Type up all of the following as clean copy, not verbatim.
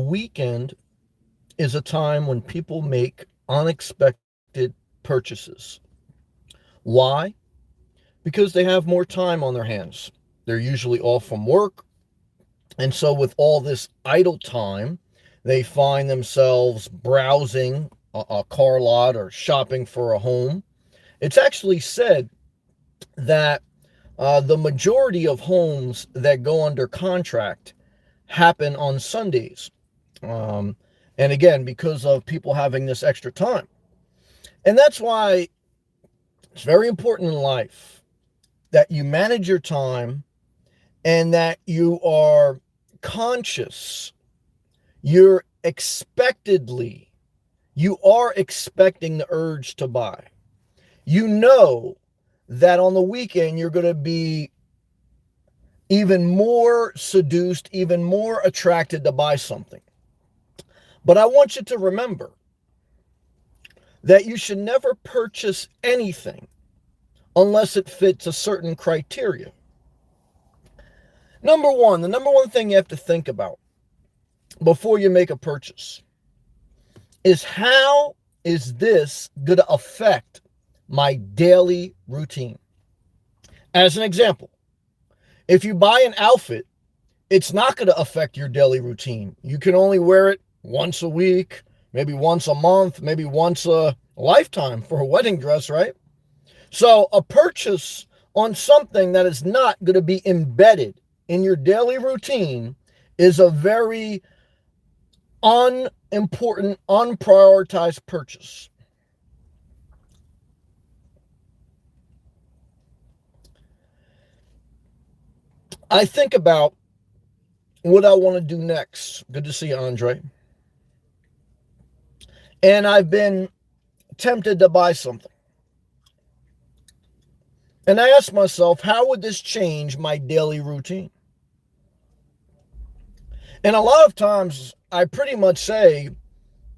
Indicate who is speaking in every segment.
Speaker 1: weekend is a time when people make unexpected purchases. Why? Because they have more time on their hands. They're usually off from work. And so, with all this idle time, they find themselves browsing a car lot or shopping for a home. It's actually said that the majority of homes that go under contract happen on Sundays. Um, and again, because of people having this extra time. And that's why it's very important in life that you manage your time and that you are conscious. You're expectedly, you are expecting the urge to buy. You know that on the weekend you're going to be even more seduced, even more attracted to buy something. But I want you to remember that you should never purchase anything unless it fits a certain criteria. Number one, the number one thing you have to think about before you make a purchase is, how is this going to affect my daily routine? As an example, if you buy an outfit, it's not going to affect your daily routine. You can only wear it once a week, maybe once a month, maybe once a lifetime for a wedding dress, right? So a purchase on something that is not going to be embedded in your daily routine is a very unimportant, unprioritized purchase. I think about what I want to do next. Good to see you, Andre. And I've been tempted to buy something. And I ask myself, how would this change my daily routine? And a lot of times I pretty much say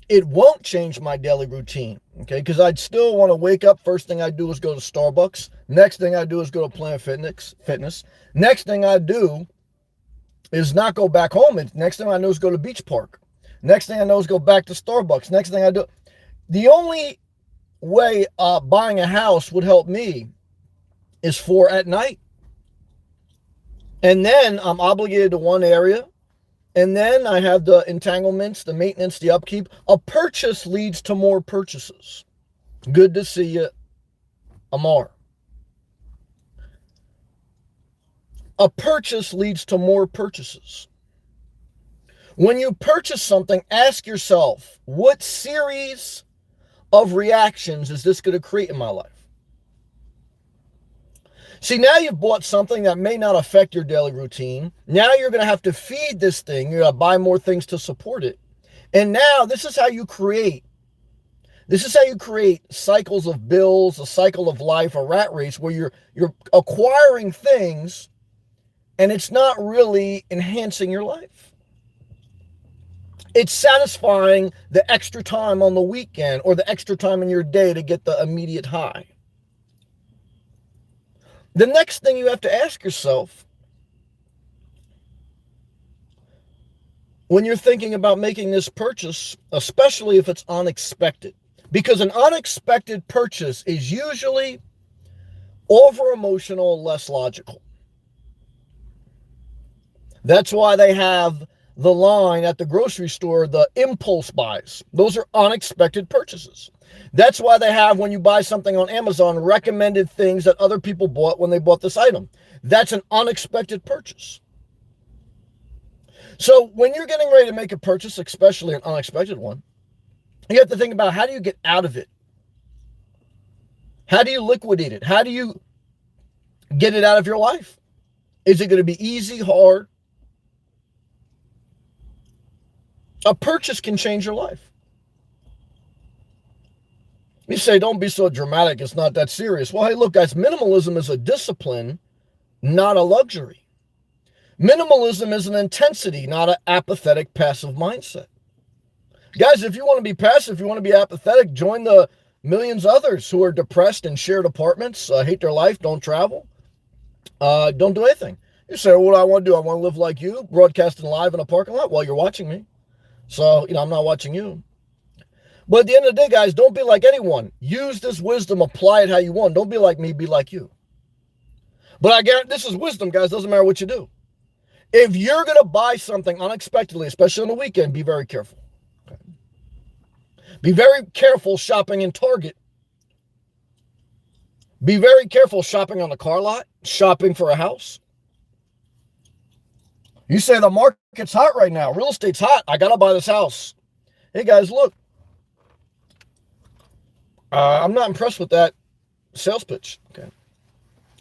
Speaker 1: it won't change my daily routine, okay? Because I'd still want to wake up. First thing I do is go to Starbucks. Next thing I do is go to Planet Fitness. Next thing I do is not go back home. And next thing I know is go to Beach Park. Next thing I know is go back to Starbucks. Next thing I do. The only way buying a house would help me is for at night. And then I'm obligated to one area. And then I have the entanglements, the maintenance, the upkeep. A purchase leads to more purchases. Good to see you, Amar. A purchase leads to more purchases. When you purchase something, ask yourself, what series of reactions is this going to create in my life? See, now you've bought something that may not affect your daily routine. Now you're going to have to feed this thing. You're going to buy more things to support it. And now this is how you create. This is how you create cycles of bills, a cycle of life, a rat race where you're acquiring things and it's not really enhancing your life. It's satisfying the extra time on the weekend or the extra time in your day to get the immediate high. The next thing you have to ask yourself when you're thinking about making this purchase, especially if it's unexpected, because an unexpected purchase is usually over emotional, less logical. That's why they have the line at the grocery store, the impulse buys. Those are unexpected purchases. That's why they have, when you buy something on Amazon, recommended things that other people bought when they bought this item. That's an unexpected purchase. So when you're getting ready to make a purchase, especially an unexpected one, you have to think about, how do you get out of it? How do you liquidate it? How do you get it out of your life? Is it going to be easy, hard? A purchase can change your life. You say, don't be so dramatic. It's not that serious. Well, hey, look, guys, minimalism is a discipline, not a luxury. Minimalism is an intensity, not an apathetic, passive mindset. Guys, if you want to be passive, if you want to be apathetic, join the millions of others who are depressed in shared apartments, hate their life, don't travel, don't do anything. You say, what do I want to do? I want to live like you, broadcasting live in a parking lot while you're watching me. So, I'm not watching you. But at the end of the day, guys, don't be like anyone. Use this wisdom, apply it how you want. Don't be like me, be like you. But I guarantee this is wisdom, guys. Doesn't matter what you do. If you're going to buy something unexpectedly, especially on the weekend, be very careful. Okay. Be very careful shopping in Target. Be very careful shopping on the car lot, shopping for a house. You say the market's hot right now. Real estate's hot. I got to buy this house. Hey, guys, look. I'm not impressed with that sales pitch. Okay.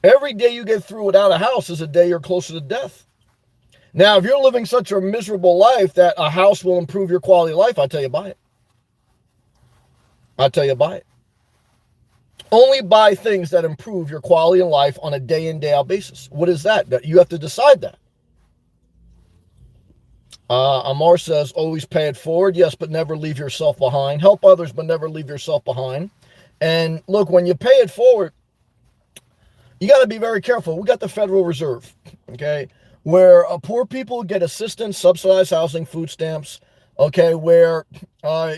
Speaker 1: Every day you get through without a house is a day you're closer to death. Now, if you're living such a miserable life that a house will improve your quality of life, I tell you buy it. I tell you buy it. Only buy things that improve your quality of life on a day in, day out basis. What is that? You have to decide that. Amar says, always pay it forward. Yes, but never leave yourself behind. Help others, but never leave yourself behind. And look, when you pay it forward, you got to be very careful. We got the Federal Reserve, okay, where poor people get assistance, subsidized housing, food stamps, okay, where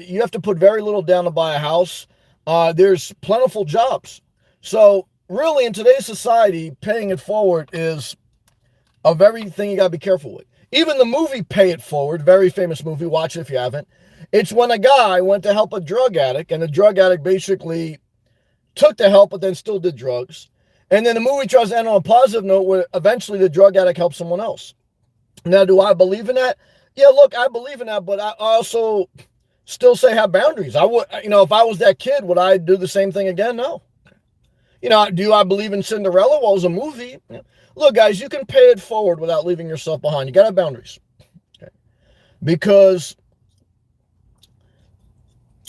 Speaker 1: you have to put very little down to buy a house. There's plentiful jobs. So really in today's society, paying it forward is a very thing you got to be careful with. Even the movie Pay It Forward, very famous movie, watch it if you haven't. It's when a guy went to help a drug addict, and the drug addict basically took the help but then still did drugs. And then the movie tries to end on a positive note where eventually the drug addict helps someone else. Now, do I believe in that? Yeah, look, I believe in that, but I also still say have boundaries. I would, if I was that kid, would I do the same thing again? No. Do I believe in Cinderella? Well, it was a movie. Look, guys, you can pay it forward without leaving yourself behind. You got to have boundaries. Okay. Because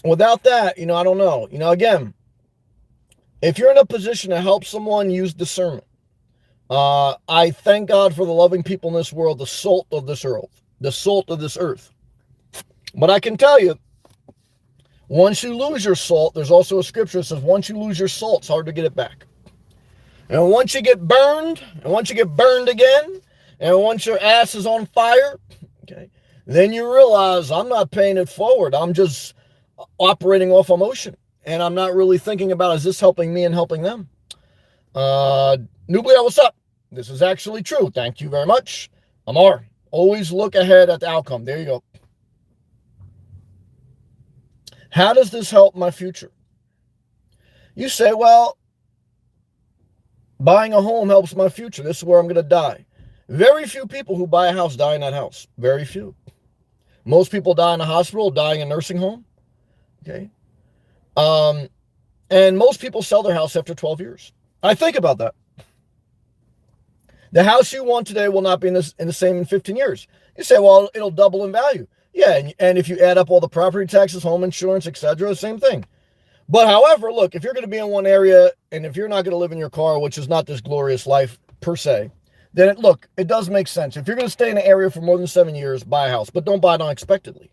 Speaker 1: without that, I don't know. Again, if you're in a position to help someone, use discernment. I thank God for the loving people in this world, the salt of this earth. But I can tell you, once you lose your salt, there's also a scripture that says, once you lose your salt, it's hard to get it back. And once you get burned, and once you get burned again, and once your ass is on fire, okay, then you realize I'm not paying it forward. I'm just operating off emotion. And I'm not really thinking about, is this helping me and helping them? Nublia, what's up? This is actually true. Thank you very much. Amar, always look ahead at the outcome. There you go. How does this help my future? You say, well, buying a home helps my future. This is where I'm going to die. Very few people who buy a house die in that house. Very few. Most people die in a hospital, dying in a nursing home. Okay. And most people sell their house after 12 years. I think about that. The house you want today will not be in the same in 15 years. You say, well, it'll double in value. Yeah, and if you add up all the property taxes, home insurance, etc., same thing. But however, look, if you're going to be in one area and if you're not going to live in your car, which is not this glorious life per se, then it does make sense. If you're going to stay in an area for more than 7 years, buy a house, but don't buy it unexpectedly.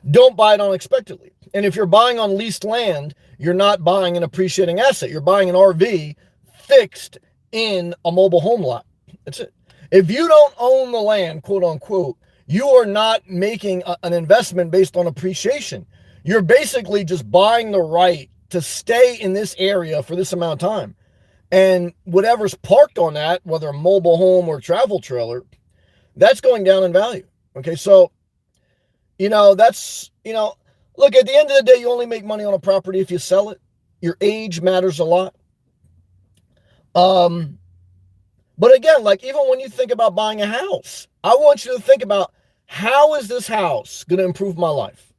Speaker 1: Don't buy it unexpectedly. And if you're buying on leased land, you're not buying an appreciating asset. You're buying an RV fixed in a mobile home lot. That's it. If you don't own the land, quote unquote, you are not making an investment based on appreciation. You're basically just buying the right to stay in this area for this amount of time. And whatever's parked on that, whether a mobile home or travel trailer, that's going down in value. Okay, so, look, at the end of the day, you only make money on a property if you sell it. Your age matters a lot. But again, even when you think about buying a house, I want you to think about, how is this house going to improve my life?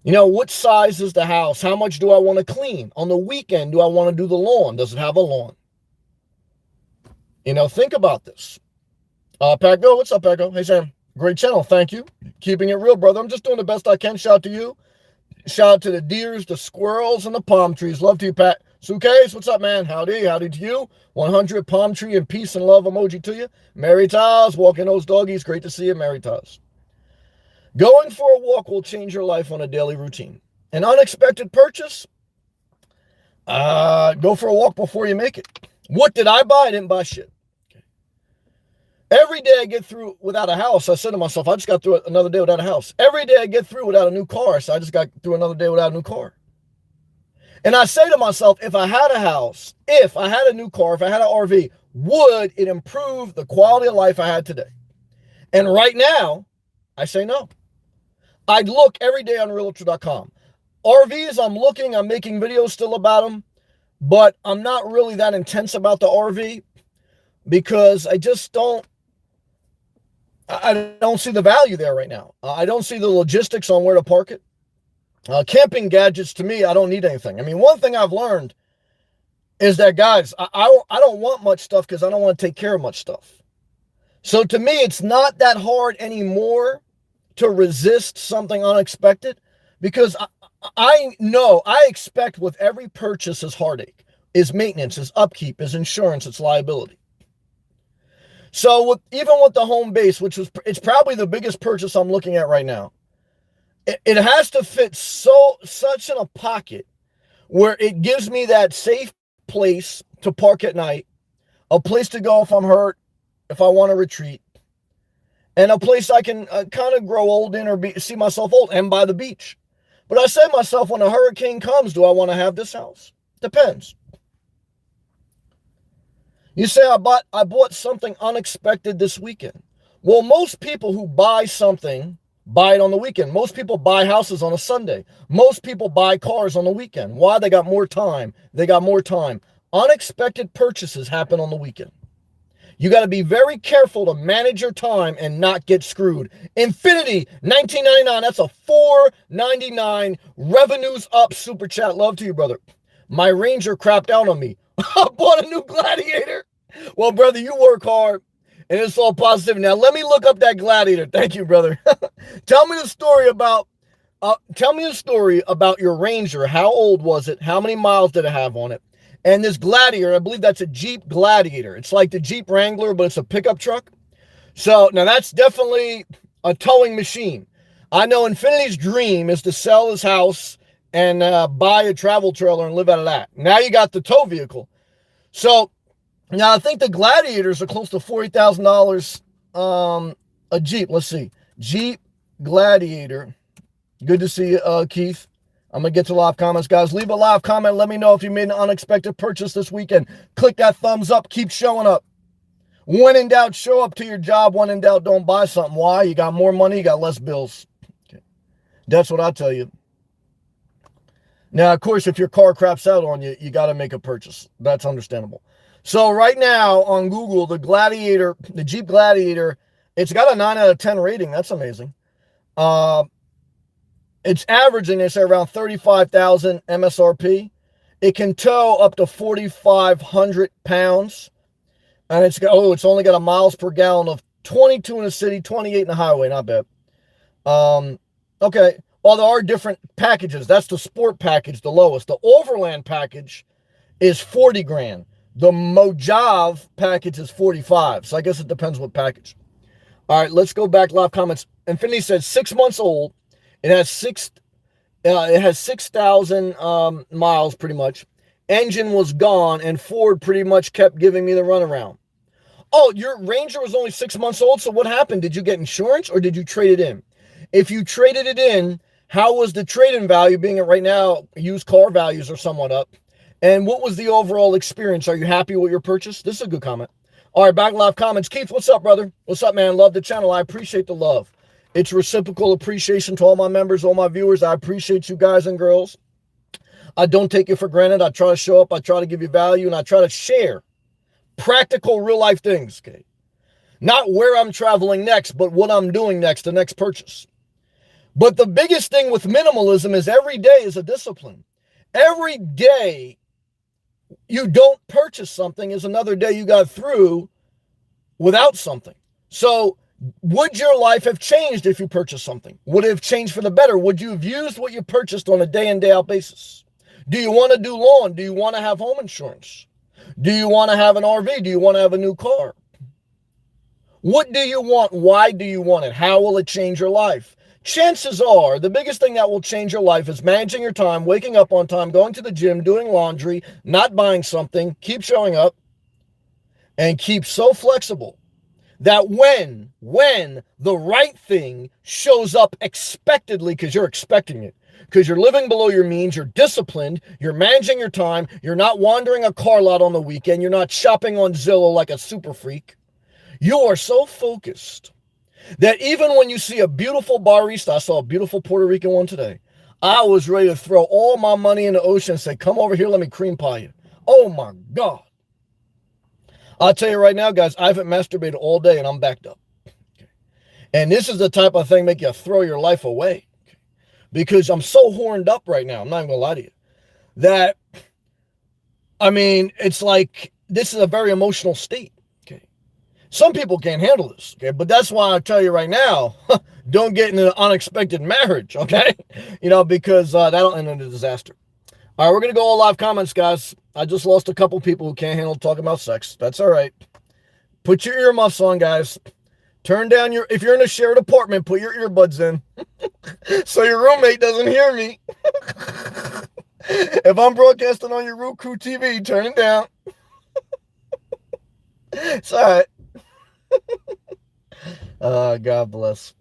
Speaker 1: What size is the house? How much do I want to clean? On the weekend, do I want to do the lawn? Does it have a lawn? Think about this. Paco, what's up, Paco? Hey, Sam. Great channel. Thank you. Keeping it real, brother. I'm just doing the best I can. Shout out to you. Shout out to the deers, the squirrels, and the palm trees. Love to you, Pat. Suitcase, what's up, man? Howdy to you. 100 palm tree and peace and love emoji to you. Mary Taz, walking those doggies. Great to see you, Mary Taz. Going for a walk will change your life on a daily routine. An unexpected purchase? Go for a walk before you make it. What did I buy? I didn't buy shit. Okay. Every day I get through without a house, I said to myself, I just got through another day without a house. Every day I get through without a new car, so I just got through another day without a new car. And I say to myself, if I had a house, if I had a new car, if I had an RV, would it improve the quality of life I had today? And right now, I say no. I look every day on realtor.com. RVs, I'm making videos still about them, but I'm not really that intense about the RV because I don't see the value there right now. I don't see the logistics on where to park it. Camping gadgets, to me, I don't need anything. I mean, one thing I've learned is that, guys, I don't want much stuff because I don't want to take care of much stuff. So to me, it's not that hard anymore to resist something unexpected because I know, I expect with every purchase is heartache, is maintenance, is upkeep, is insurance, it's liability. So even with the home base, it's probably the biggest purchase I'm looking at right now. It has to fit such in a pocket where it gives me that safe place to park at night, a place to go if I'm hurt, if I want to retreat, and a place I can kind of grow old in or see myself old, and by the beach. But I say to myself, when a hurricane comes, do I want to have this house? Depends. You say, I bought something unexpected this weekend. Well, most people who buy something buy it on the weekend. Most people buy houses on a Sunday. Most people buy cars on the weekend. Why? They got more time. Unexpected purchases happen on the weekend. You got to be very careful to manage your time and not get screwed. Infinity, $19.99. That's a $4.99 revenues up super chat. Love to you, brother. My Ranger crapped out on me. I bought a new Gladiator. Well, brother, you work hard, and it's all positive. Now, let me look up that Gladiator. Thank you, brother. Tell me the story about your Ranger. How old was it? How many miles did it have on it? And this Gladiator, I believe that's a Jeep Gladiator. It's like the Jeep Wrangler, but it's a pickup truck. So now that's definitely a towing machine. I know Infinity's dream is to sell his house and buy a travel trailer and live out of that. Now you got the tow vehicle. So now I think the Gladiators are close to $40,000 a Jeep. Let's see. Jeep Gladiator. Good to see you, Keith. I'm going to get to live comments, guys. Leave a live comment. Let me know if you made an unexpected purchase this weekend. Click that thumbs up. Keep showing up. When in doubt, show up to your job. When in doubt, don't buy something. Why? You got more money. You got less bills. Okay. That's what I tell you. Now, of course, if your car craps out on you, you got to make a purchase. That's understandable. So right now on Google, the Jeep Gladiator, it's got a 9 out of 10 rating. That's amazing. It's averaging, they say, around 35,000 MSRP. It can tow up to 4,500 pounds. And it's only got a miles per gallon of 22 in the city, 28 in the highway. Not bad. Okay. Well, there are different packages. That's the sport package, the lowest. The overland package is 40 grand. The Mojave package is 45. So I guess it depends what package. All right, let's go back. Live comments. Infinity says 6 months old. It has 6,000 miles pretty much. Engine was gone, and Ford pretty much kept giving me the runaround. Oh, your Ranger was only 6 months old, so what happened? Did you get insurance or did you trade it in? If you traded it in, how was the trade-in value, being right now used car values are somewhat up? And what was the overall experience? Are you happy with your purchase? This is a good comment. All right, back live comments. Keith, what's up, brother? What's up, man? Love the channel. I appreciate the love. It's reciprocal appreciation to all my members, all my viewers. I appreciate you guys and girls. I don't take it for granted. I try to show up. I try to give you value, and I try to share practical, real-life things, okay? Not where I'm traveling next, but what I'm doing next, the next purchase. But the biggest thing with minimalism is every day is a discipline. Every day you don't purchase something is another day you got through without something. So would your life have changed if you purchased something? Would it have changed for the better? Would you have used what you purchased on a day in, day out basis? Do you want to do lawn? Do you want to have home insurance? Do you want to have an RV? Do you want to have a new car? What do you want? Why do you want it? How will it change your life? Chances are the biggest thing that will change your life is managing your time, waking up on time, going to the gym, doing laundry, not buying something, keep showing up, and keep so flexible that when the right thing shows up expectedly, because you're expecting it, because you're living below your means, you're disciplined, you're managing your time, you're not wandering a car lot on the weekend, you're not shopping on Zillow like a super freak. You are so focused that even when you see a beautiful barista, I saw a beautiful Puerto Rican one today, I was ready to throw all my money in the ocean and say, come over here, let me cream pie you. Oh my God. I'll tell you right now, guys, I haven't masturbated all day and I'm backed up. And this is the type of thing make you throw your life away. Because I'm so horned up right now, I'm not even gonna lie to you, that, I mean, it's like, this is a very emotional state. Okay. Some people can't handle this, okay? But that's why I tell you right now, don't get in an unexpected marriage, okay? Because that'll end in a disaster. All right, we're going to go all live comments, guys. I just lost a couple people who can't handle talking about sex. That's all right. Put your earmuffs on, guys. Turn down if you're in a shared apartment, put your earbuds in so your roommate doesn't hear me. If I'm broadcasting on your Roku TV, turn it down. It's all right. God bless.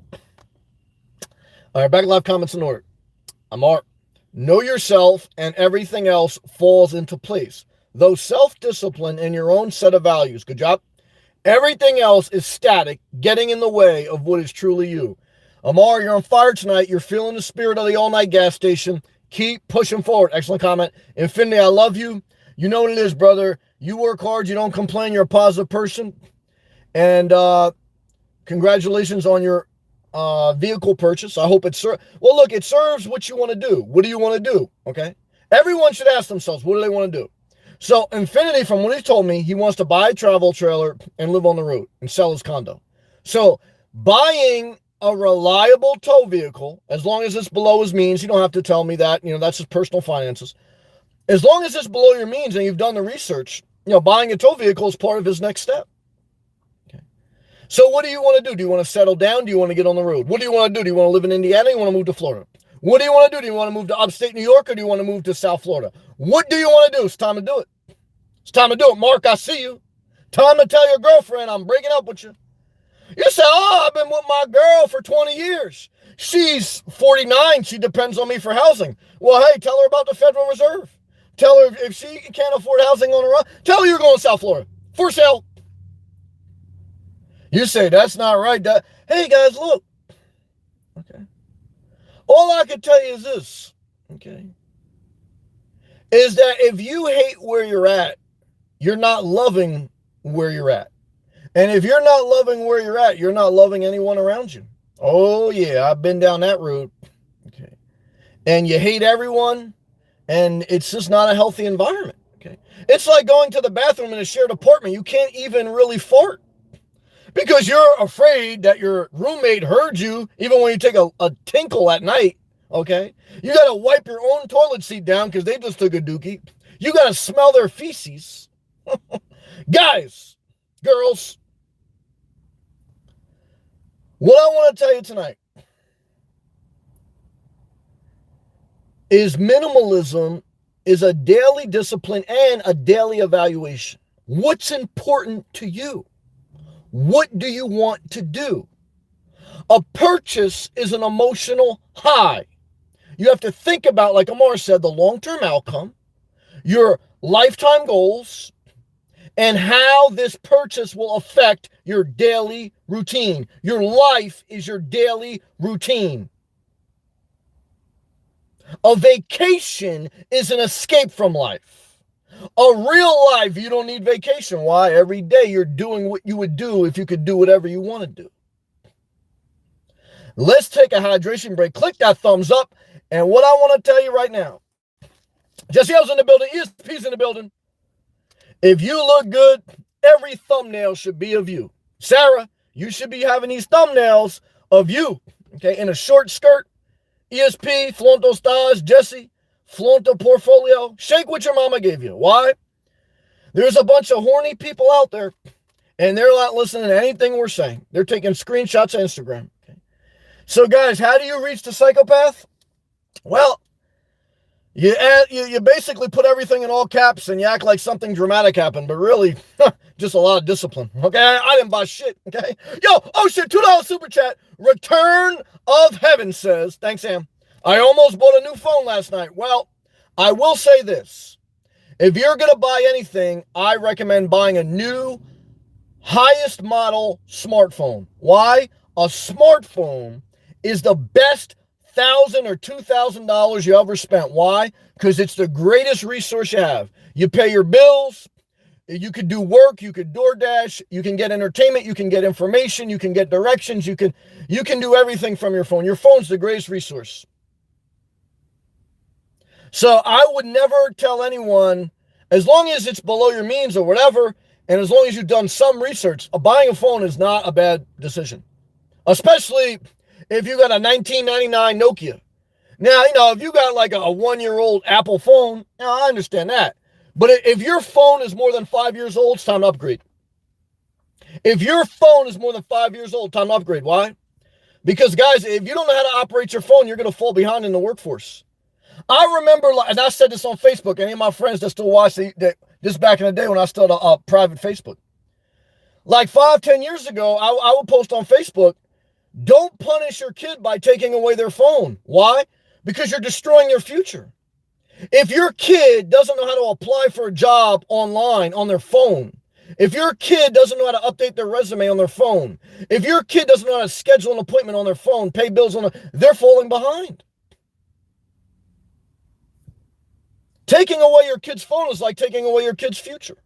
Speaker 1: All right, back to live comments in order. I'm Art. Know yourself and everything else falls into place. Though self-discipline and your own set of values. Good job. Everything else is static, getting in the way of what is truly you. Amar, you're on fire tonight. You're feeling the spirit of the all-night gas station. Keep pushing forward. Excellent comment. Infinity, I love you. You know what it is, brother. You work hard. You don't complain. You're a positive person. And congratulations on your vehicle purchase. I hope it serves. Well, look, it serves what you want to do. What do you want to do? Okay. Everyone should ask themselves, what do they want to do? So Infinity, from what he told me, he wants to buy a travel trailer and live on the road and sell his condo. So buying a reliable tow vehicle, as long as it's below his means, you don't have to tell me that, that's his personal finances. As long as it's below your means and you've done the research, buying a tow vehicle is part of his next step. Okay. So what do you want to do? Do you want to settle down? Do you want to get on the road? What do you want to do? Do you want to live in Indiana? Do you want to move to Florida? What do you want to do? Do you want to move to upstate New York or do you want to move to South Florida? What do you want to do? It's time to do it. It's time to do it. Mark, I see you. Time to tell your girlfriend I'm breaking up with you. You say, I've been with my girl for 20 years. She's 49. She depends on me for housing. Well, hey, tell her about the Federal Reserve. Tell her if she can't afford housing on her own, tell her you're going to South Florida. For sale. You say, that's not right. Hey, guys, look. Okay. All I can tell you is this, okay, is that if you hate where you're at, you're not loving where you're at. And if you're not loving where you're at, you're not loving anyone around you. Oh, yeah, I've been down that road. Okay. And you hate everyone, and it's just not a healthy environment. Okay. It's like going to the bathroom in a shared apartment. You can't even really fart because you're afraid that your roommate heard you, even when you take a tinkle at night. Okay. You got to wipe your own toilet seat down because they just took a dookie. You got to smell their feces. Guys, girls, what I want to tell you tonight is minimalism is a daily discipline and a daily evaluation. What's important to you? What do you want to do? A purchase is an emotional high. You have to think about, like Amar said, the long-term outcome, your lifetime goals, and how this purchase will affect your daily routine. Your life is your daily routine. A vacation is an escape from life. A real life, you don't need vacation. Why? Every day you're doing what you would do if you could do whatever you want to do. Let's take a hydration break. Click that thumbs up. And what I want to tell you right now, Jesse L's in the building, ESP's in the building. If you look good, every thumbnail should be of you. Sarah, you should be having these thumbnails of you, okay, in a short skirt. ESP, flaunt those thighs. Jesse, flaunt the portfolio. Shake what your mama gave you. Why? There's a bunch of horny people out there, and they're not listening to anything we're saying. They're taking screenshots of Instagram. Okay? So, guys, how do you reach the psychopath? Well, You basically put everything in all caps and you act like something dramatic happened, but really, just a lot of discipline. Okay, I didn't buy shit. Okay, yo, oh shit, $2 super chat. Return of Heaven says, thanks, Sam. I almost bought a new phone last night. Well, I will say this: if you're gonna buy anything, I recommend buying a new, highest model smartphone. Why? A smartphone is the best $1,000 or $2,000 you ever spent. Why? Because it's the greatest resource you have. You pay your bills, you could do work, you could DoorDash, you can get entertainment, you can get information, you can get directions, you can do everything from your phone. Your phone's the greatest resource. So I would never tell anyone, as long as it's below your means or whatever, and as long as you've done some research, buying a phone is not a bad decision. Especially if you got a 1999 Nokia. Now, if you got like a 1-year-old Apple phone, I understand that. But if your phone is more than 5 years old, it's time to upgrade. If your phone is more than 5 years old, time to upgrade. Why? Because, guys, if you don't know how to operate your phone, you're going to fall behind in the workforce. I remember, and I said this on Facebook, any of my friends that still watch this back in the day when I still had a private Facebook. Like 5-10 years ago, I would post on Facebook, don't punish your kid by taking away their phone. Why? Because you're destroying their future. If your kid doesn't know how to apply for a job online on their phone, if your kid doesn't know how to update their resume on their phone, if your kid doesn't know how to schedule an appointment on their phone, pay bills they're falling behind. Taking away your kid's phone is like taking away your kid's future.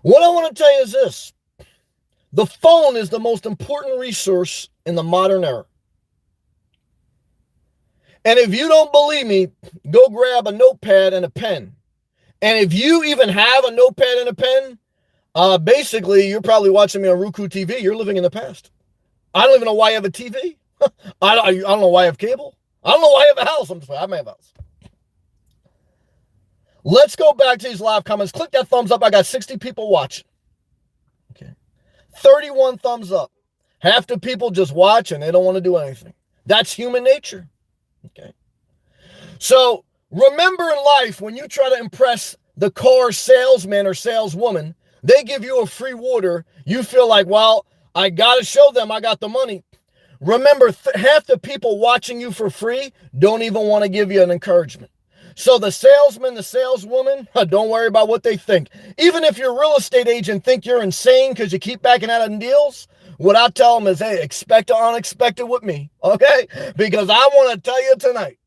Speaker 1: What I want to tell you is this. The phone is the most important resource in the modern era. And if you don't believe me, go grab a notepad and a pen. And if you even have a notepad and a pen, basically, you're probably watching me on Roku TV. You're living in the past. I don't even know why you have a TV. I don't know why I have cable. I don't know why I have a house. I may have a house. Let's go back to these live comments. Click that thumbs up. I got 60 people watching. Okay. 31 thumbs up. Half the people just watch and they don't want to do anything. That's human nature. Okay. So remember in life, when you try to impress the car salesman or saleswoman, they give you a free water. You feel like, well, I got to show them I got the money. Remember, half the people watching you for free don't even want to give you an encouragement. So the salesman, the saleswoman, don't worry about what they think. Even if your real estate agent think you're insane because you keep backing out of deals, what I tell them is, hey, expect the unexpected with me, okay? Because I want to tell you tonight,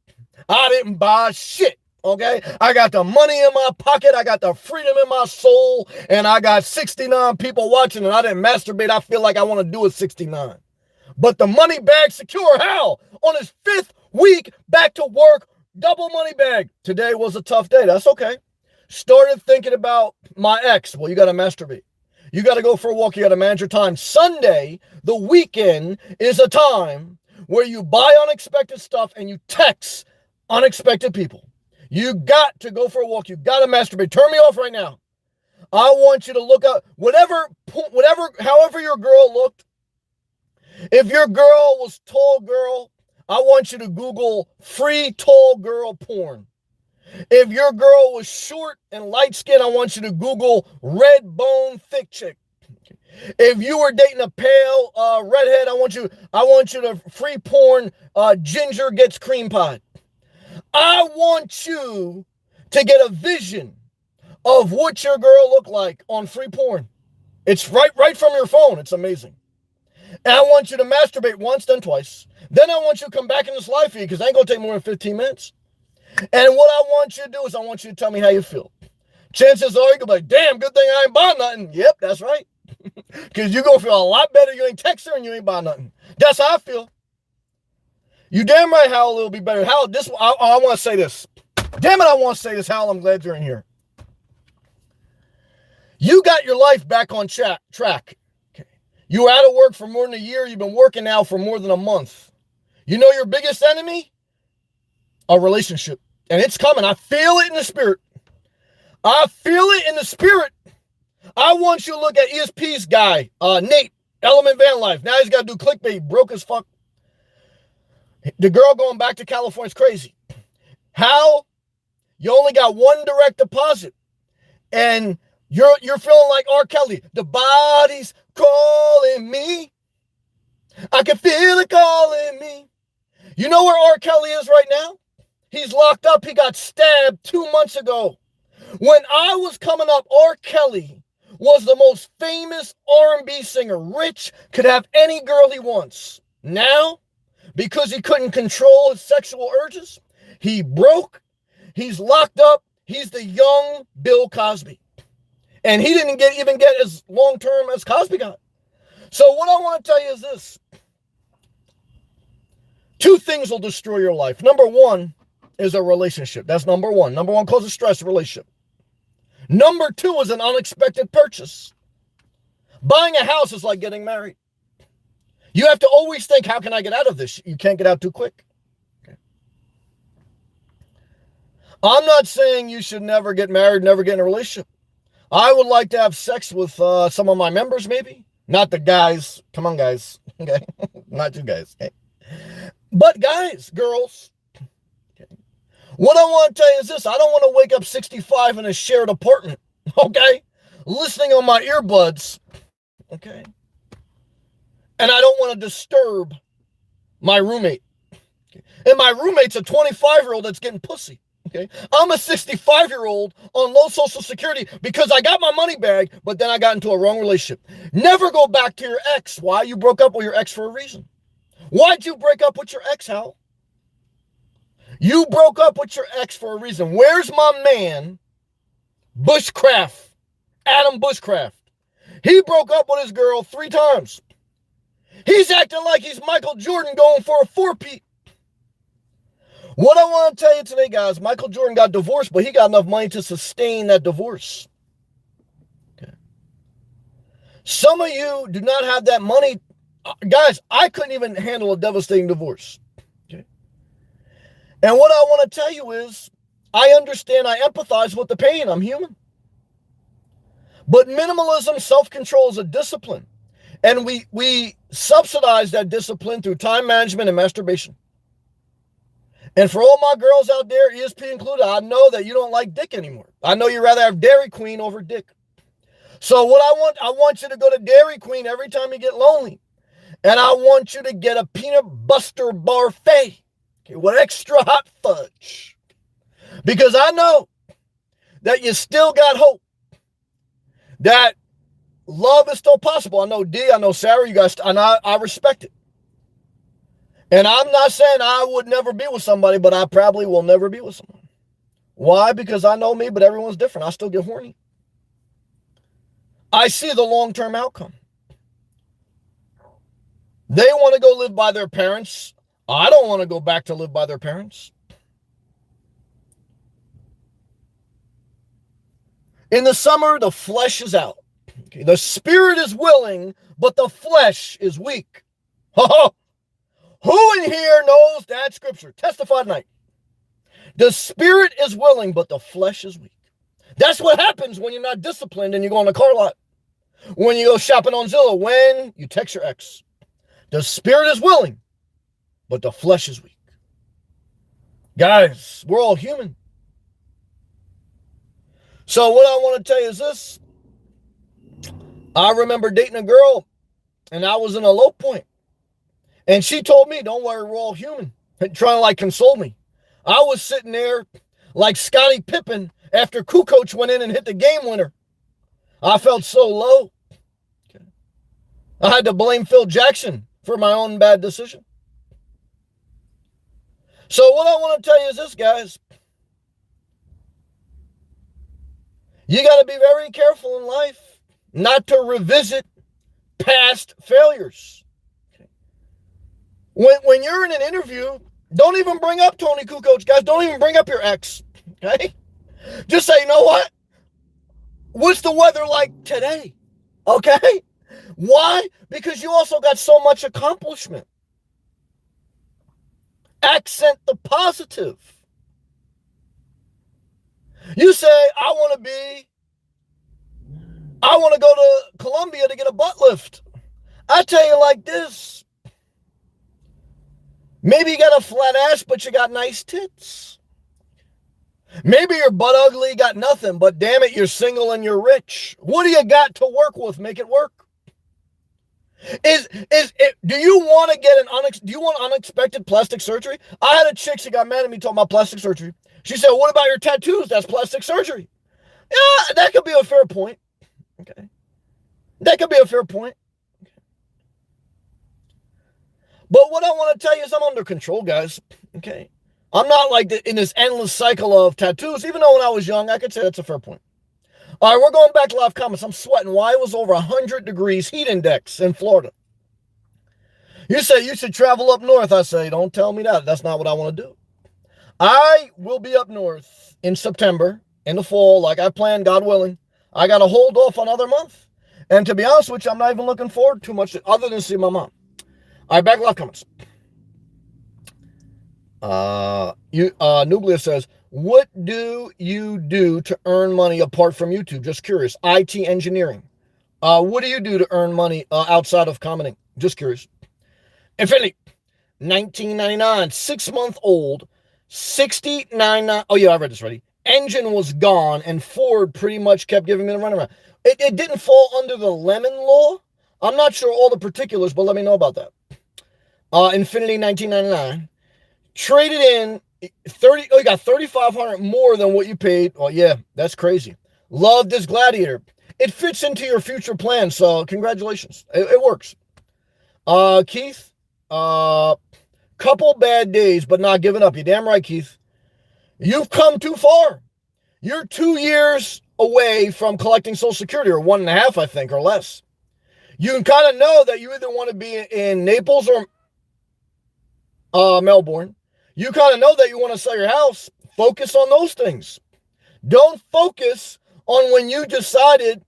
Speaker 1: I didn't buy shit, okay? I got the money in my pocket, I got the freedom in my soul, and I got 69 people watching, and I didn't masturbate. I feel like I want to do a 69. But the money bag secure, how? On his 5th week back to work, double money bag. Today was a tough day. That's okay. Started thinking about my ex. Well, you got to masturbate. You got to go for a walk. You got to manage your time. Sunday, the weekend, is a time where you buy unexpected stuff and you text unexpected people. You got to go for a walk. You got to masturbate. Turn me off right now. I want you to look up however your girl looked. If your girl was tall girl, I want you to Google free tall girl porn. If your girl was short and light skinned, I want you to Google red bone thick chick. If you were dating a pale redhead, I want you to free porn ginger gets cream pie. I want you to get a vision of what your girl looked like on free porn. It's right from your phone. It's amazing. And I want you to masturbate once, then twice. Then I want you to come back in this live feed because I ain't going to take more than 15 minutes. And what I want you to do is I want you to tell me how you feel. Chances are you're going to be like, damn, good thing I ain't buying nothing. Yep, that's right. Because you're going to feel a lot better. You ain't text her and you ain't buying nothing. That's how I feel. You damn right, Hal, it'll be better. Hal, I want to say this. Damn it, I want to say this, Hal. I'm glad you're in here. You got your life back on track. You were out of work for more than a year. You've been working now for more than a month. You know your biggest enemy? A relationship. And it's coming. I feel it in the spirit. I feel it in the spirit. I want you to look at ESP's guy, Nate, Element Van Life. Now he's got to do clickbait. Broke as fuck. The girl going back to California is crazy. How? You only got one direct deposit. And you're feeling like R. Kelly. The body's calling me. I can feel it calling me. You know where R. Kelly is right now? He's locked up. He got stabbed 2 months ago. When I was coming up, R. Kelly was the most famous R&B singer. Rich, could have any girl he wants. Now, because he couldn't control his sexual urges, he broke. He's locked up. He's the young Bill Cosby. And he didn't even get as long term as Cosby got. So what I want to tell you is this. 2 things will destroy your life. Number 1 is a relationship. That's number 1. Number 1 causes stress, relationship. Number 2 is an unexpected purchase. Buying a house is like getting married. You have to always think, how can I get out of this? You can't get out too quick. Okay. I'm not saying you should never get married, never get in a relationship. I would like to have sex with some of my members, maybe. Not the guys. Come on, guys. Okay. Not you guys. Okay. But guys, girls. Okay. What I want to tell you is this. I don't want to wake up 65 in a shared apartment. Okay. Listening on my earbuds. Okay. And I don't want to disturb my roommate. Okay. And my roommate's a 25-year-old that's getting pussy. Okay. I'm a 65-year-old on low Social Security because I got my money back, but then I got into a wrong relationship. Never go back to your ex. Why? You broke up with your ex for a reason. Why'd you break up with your ex, Hal? You broke up with your ex for a reason. Where's my man, Bushcraft, Adam Bushcraft? He broke up with his girl 3 times. He's acting like he's Michael Jordan going for a 4-peat. What I want to tell you today, guys, Michael Jordan got divorced, but he got enough money to sustain that divorce. Okay. Some of you do not have that money. Guys, I couldn't even handle a devastating divorce. Okay. And what I want to tell you is, I understand, I empathize with the pain. I'm human. But minimalism, self-control is a discipline. And we subsidize that discipline through time management and masturbation. And for all my girls out there, ESP included, I know that you don't like dick anymore. I know you'd rather have Dairy Queen over dick. So what I want you to go to Dairy Queen every time you get lonely. And I want you to get a peanut butter parfait, okay, with extra hot fudge. Because I know that you still got hope. That love is still possible. I know D, I know Sarah, you guys, and I respect it. And I'm not saying I would never be with somebody, but I probably will never be with someone. Why? Because I know me, but everyone's different. I still get horny. I see the long-term outcome. They want to go live by their parents. I don't want to go back to live by their parents. In the summer, the flesh is out. Okay, the spirit is willing, but the flesh is weak. Who in here knows that scripture? Testify tonight. The spirit is willing, but the flesh is weak. That's what happens when you're not disciplined and you go on a car lot. When you go shopping on Zillow, when you text your ex. The spirit is willing, but the flesh is weak. Guys, we're all human. So what I want to tell you is this. I remember dating a girl, and I was in a low point. And she told me, don't worry, we're all human. And trying to like console me. I was sitting there like Scottie Pippen after Kukoc went in and hit the game winner. I felt so low. Okay. I had to blame Phil Jackson for my own bad decision. So what I want to tell you is this, guys. You got to be very careful in life not to revisit past failures. Okay. When you're in an interview, don't even bring up Tony Kukoc, guys. Don't even bring up your ex. Okay? Just say, you know what? What's the weather like today? Okay? Why? Because you also got so much accomplishment. Accent the positive. You say, I want to go to Colombia to get a butt lift. I tell you like this. Maybe you got a flat ass, but you got nice tits. Maybe you're butt ugly, got nothing, but damn it, you're single and you're rich. What do you got to work with? Make it work. Do you want to get do you want unexpected plastic surgery? I had a chick, she got mad at me talking about plastic surgery. She said, what about your tattoos? That's plastic surgery. Yeah, that could be a fair point. Okay. That could be a fair point. But what I want to tell you is I'm under control, guys. Okay. I'm not like in this endless cycle of tattoos, even though when I was young, I could say that's a fair point. All right, we're going back to live comments. I'm sweating. Why? It was over 100 degrees heat index in Florida. You say you should travel up north. I say, don't tell me that. That's not what I want to do. I will be up north in September, in the fall, like I planned, God willing. I got to hold off another month. And to be honest with you, I'm not even looking forward too much other than see my mom. All right, back to live comments. Nublia says, what do you do to earn money apart from YouTube? Just curious. IT engineering. What do you do to earn money outside of commenting? Just curious. Infinity, 1999, 6-month-old, 69. Oh yeah, I read this already. Engine was gone, and Ford pretty much kept giving me the runaround. It didn't fall under the Lemon Law. I'm not sure all the particulars, but let me know about that. Infinity, 1999. Traded in 30. Oh, you got 3,500 more than what you paid. Oh yeah, that's crazy. Love this Gladiator. It fits into your future plan, so congratulations. It works. Keith, couple bad days, but not giving up. You're damn right, Keith. You've come too far. You're 2 years away from collecting Social Security, or 1.5, I think, or less. You can kind of know that you either want to be in Naples or Melbourne. You kind of know that you want to sell your house. Focus on those things. Don't focus on when you decided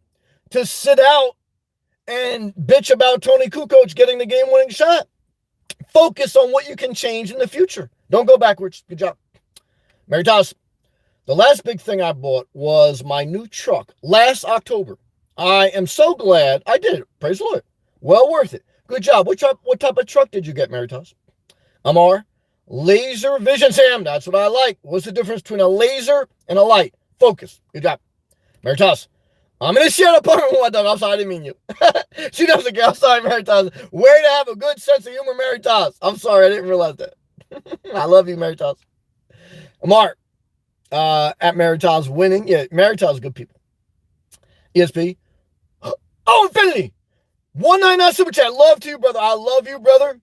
Speaker 1: to sit out and bitch about Tony Kukoc getting the game-winning shot. Focus on what you can change in the future. Don't go backwards. Good job. Mary Toss, the last big thing I bought was my new truck last October. I am so glad I did it. Praise the Lord. Well worth it. Good job. What type of truck did you get, Mary Toss? Amar, laser vision, Sam. That's what I like. What's the difference between a laser and a light? Focus. Good job. Mary Toss, I'm in a shared apartment with my dog. I'm sorry, I didn't mean you. She doesn't care. I'm sorry, Mary Toss. Way to have a good sense of humor, Mary Toss. I'm sorry, I didn't realize that. I love you, Mary Toss. Mark, at Mary Toss winning. Yeah, Mary Toss is good people. ESP. Oh, Infinity. 199 Super Chat. Love to you, brother. I love you, brother.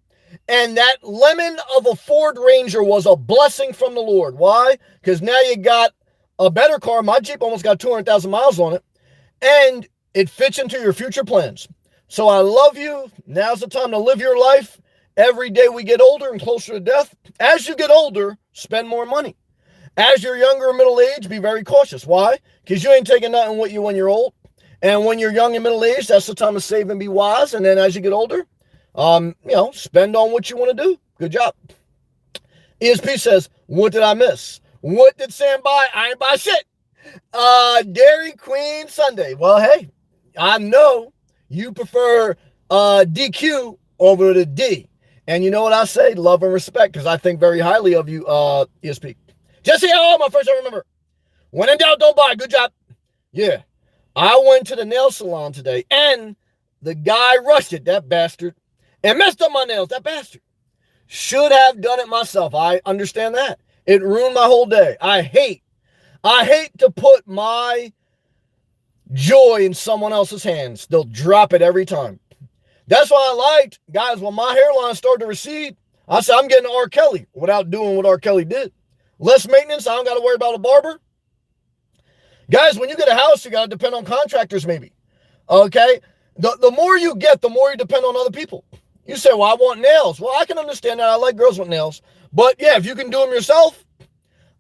Speaker 1: And that lemon of a Ford Ranger was a blessing from the Lord. Why? Because now you got a better car. My Jeep almost got 200,000 miles on it. And it fits into your future plans. So I love you. Now's the time to live your life. Every day we get older and closer to death. As you get older, spend more money. As you're younger or middle age, be very cautious. Why? Because you ain't taking nothing with you when you're old. And when you're young and middle aged, that's the time to save and be wise. And then as you get older, spend on what you want to do. Good job. ESP says, what did I miss? What did Sam buy? I ain't buy shit. Dairy Queen Sunday. Well, hey, I know you prefer DQ over the D. And you know what I say? Love and respect, because I think very highly of you, ESP. Jesse, my first I remember. When in doubt, don't buy. Good job. Yeah. I went to the nail salon today, and the guy rushed it, that bastard, and messed up my nails, that bastard. Should have done it myself. I understand that. It ruined my whole day. I hate to put my joy in someone else's hands. They'll drop it every time. That's why I liked, guys, when my hairline started to recede, I said, I'm getting R. Kelly without doing what R. Kelly did. Less maintenance. I don't got to worry about a barber. Guys, when you get a house, you got to depend on contractors maybe. Okay? The more you get, the more you depend on other people. You say, well, I want nails. Well, I can understand that. I like girls with nails. But yeah, if you can do them yourself,